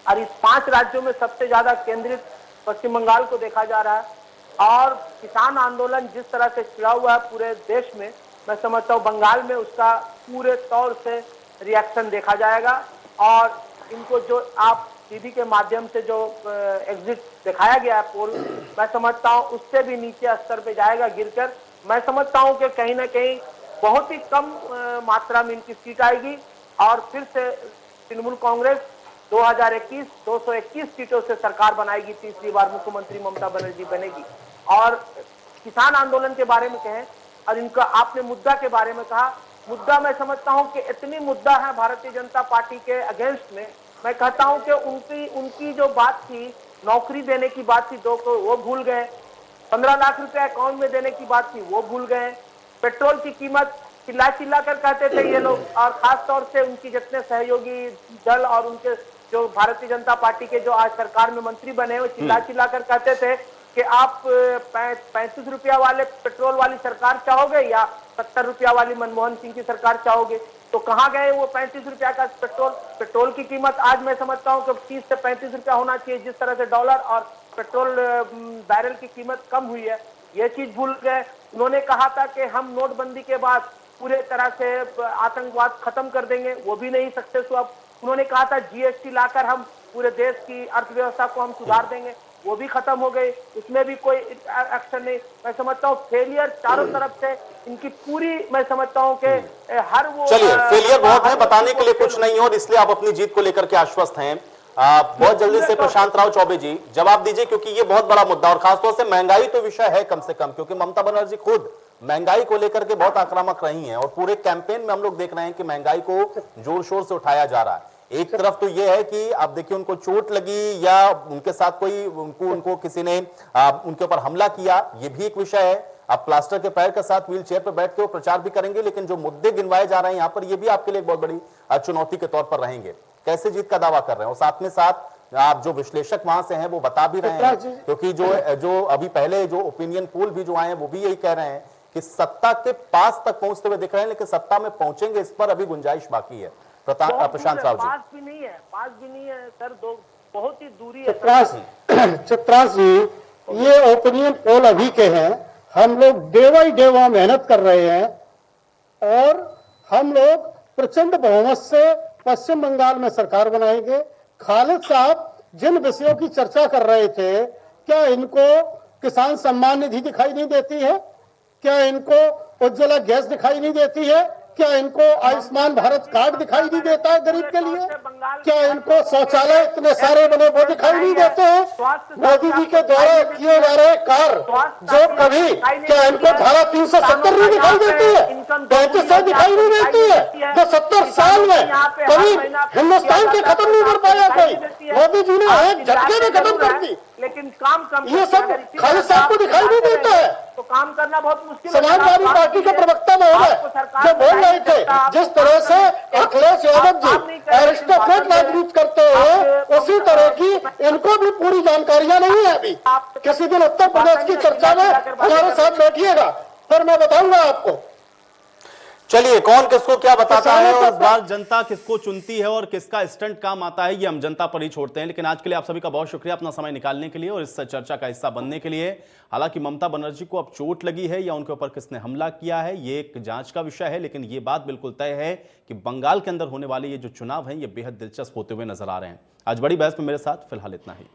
और इस 5 राज्यों में सबसे ज्यादा केंद्रित पश्चिम बंगाल को देखा जा रहा है। और किसान आंदोलन जिस तरह से छिड़ा हुआ है पूरे देश में, मैं समझता हूँ बंगाल में उसका पूरे तौर से रिएक्शन देखा जाएगा। और इनको जो आप टीवी के माध्यम से जो एग्जिट दिखाया गया है पोल, मैं समझता हूँ उससे भी नीचे स्तर पे जाएगा गिरकर। मैं समझता हूँ कि कहीं ना कहीं बहुत ही कम मात्रा में इनकी सीट आएगी और फिर से तृणमूल कांग्रेस 2021 221 सीटों से सरकार बनाएगी, तीसरी बार मुख्यमंत्री ममता बनर्जी बनेगी। और किसान आंदोलन के बारे में कहें और इनका आपने मुद्दा के बारे में कहा, मुद्दा मैं समझता हूं कि इतनी मुद्दा है भारतीय जनता पार्टी के अगेंस्ट में। मैं कहता हूं कि उनकी जो बात थी, नौकरी देने की बात थी 2 को, वो भूल गए। 15 लाख रुपए अकाउंट में देने की बात थी, वो भूल गए। पेट्रोल की कीमत चिल्ला चिल्ला कर कहते थे ये लोग, और खास तौर से उनकी जितने सहयोगी दल और उनके जो भारतीय जनता पार्टी के जो आज सरकार में मंत्री बने, वो चिल्ला चिल्ला कर कहते थे कि आप 35 रुपया वाले पेट्रोल वाली सरकार चाहोगे या 70 रुपया वाली मनमोहन सिंह की सरकार चाहोगे। तो कहाँ गए वो 35 रुपया का पेट्रोल की कीमत? आज मैं समझता हूँ कि 30 से 35 रुपया होना चाहिए, जिस तरह से डॉलर और पेट्रोल बैरल की कीमत कम हुई है, ये चीज भूल गए। उन्होंने कहा था कि हम नोटबंदी के बाद पूरे तरह से आतंकवाद खत्म कर देंगे, वो भी नहीं सक्सेस हुआ। उन्होंने कहा था जीएसटी लाकर हम पूरे देश की अर्थव्यवस्था को हम सुधार देंगे, वो भी खत्म हो गए, उसमें भी कोई एक्शन नहीं। मैं समझता हूँ फेलियर चारों तरफ से इनकी पूरी, मैं समझता हूँ कि हर वो चलिए फेलियर बहुत है, बताने के लिए कुछ नहीं है और इसलिए आप अपनी जीत को लेकर के आश्वस्त हैं। बहुत जल्दी से प्रशांत राव चौबे जी जवाब दीजिए, क्योंकि ये बहुत बड़ा मुद्दा और खासतौर से महंगाई तो विषय है कम से कम, क्योंकि ममता बनर्जी खुद महंगाई को लेकर के बहुत आक्रामक रही हैं और पूरे कैंपेन में हम लोग देख रहे हैं कि महंगाई को जोर शोर से उठाया जा रहा है। एक तरफ तो ये है कि आप देखिए उनको चोट लगी या उनके साथ कोई उनको किसी ने उनके ऊपर हमला किया, ये भी एक विषय है। आप प्लास्टर के पैर के साथ व्हील चेयर पर बैठ के वो प्रचार भी करेंगे, लेकिन जो मुद्दे गिनवाए जा रहे हैं यहाँ पर, ये भी आपके लिए एक बहुत बड़ी चुनौती के तौर पर रहेंगे। कैसे जीत का दावा कर रहे हैं? और साथ में साथ आप जो विश्लेषक वहां से हैं वो बता भी रहे हैं, क्योंकि जो अभी पहले जो ओपिनियन पोल भी जो आए हैं वो भी यही कह रहे हैं कि सत्ता के पास तक पहुंचते हुए दिख रहे हैं, लेकिन सत्ता में पहुंचेंगे इस पर अभी गुंजाइश बाकी है। प्रशांत राव जी, पास भी नहीं है सर, बहुत ही दूरी है। चित्रांश जी, ये ओपिनियन पोल अभी के हैं, हम लोग डे बाई डे वहां मेहनत कर रहे हैं और हम लोग प्रचंड बहुमत से पश्चिम बंगाल में सरकार बनाएंगे। खालिद साहब जिन विषयों की चर्चा कर रहे थे, क्या इनको किसान सम्मान निधि दिखाई नहीं देती है? क्या इनको उज्ज्वला गैस दिखाई नहीं देती है? क्या इनको आयुष्मान भारत कार्ड दिखाई नहीं देता है गरीब के लिए? क्या इनको शौचालय इतने सारे बने वो दिखाई नहीं देते हैं? मोदी जी के द्वारा किए जा रहे कार्य जो कभी, क्या इनको धारा 370 नहीं दिखाई देती है? 3500 दिखाई नहीं देती है जो 70 साल में कभी हिंदुस्तान के खत्म नहीं कर पाया कोई? मोदी जी ने एक झटके में खत्म कर दी, लेकिन काम कम, ये सब खालिद साहब को दिखाई नहीं देता है। तो काम करना बहुत मुश्किल। समाजवादी पार्टी के प्रवक्ता महोदय जो बोल रहे थे, जिस तरह से अखिलेश यादव जी एरिस्टोक्रेट राजनीति करते हैं, उसी तरह की इनको भी पूरी जानकारियां नहीं है। अभी किसी दिन उत्तर प्रदेश की चर्चा में हमारे साथ बैठिएगा, फिर मैं बताऊंगा आपको। चलिए कौन किसको क्या बताता है और इस बार जनता किसको चुनती है और किसका स्टंट काम आता है, ये हम जनता पर ही छोड़ते हैं। लेकिन आज के लिए आप सभी का बहुत शुक्रिया अपना समय निकालने के लिए और इस चर्चा का हिस्सा बनने के लिए। हालांकि ममता बनर्जी को अब चोट लगी है या उनके ऊपर किसने हमला किया है, ये एक जांच का विषय है, लेकिन ये बात बिल्कुल तय है कि बंगाल के अंदर होने वाले ये जो चुनाव है ये बेहद दिलचस्प होते हुए नजर आ रहे हैं। आज बड़ी बहस में मेरे साथ फिलहाल इतना ही।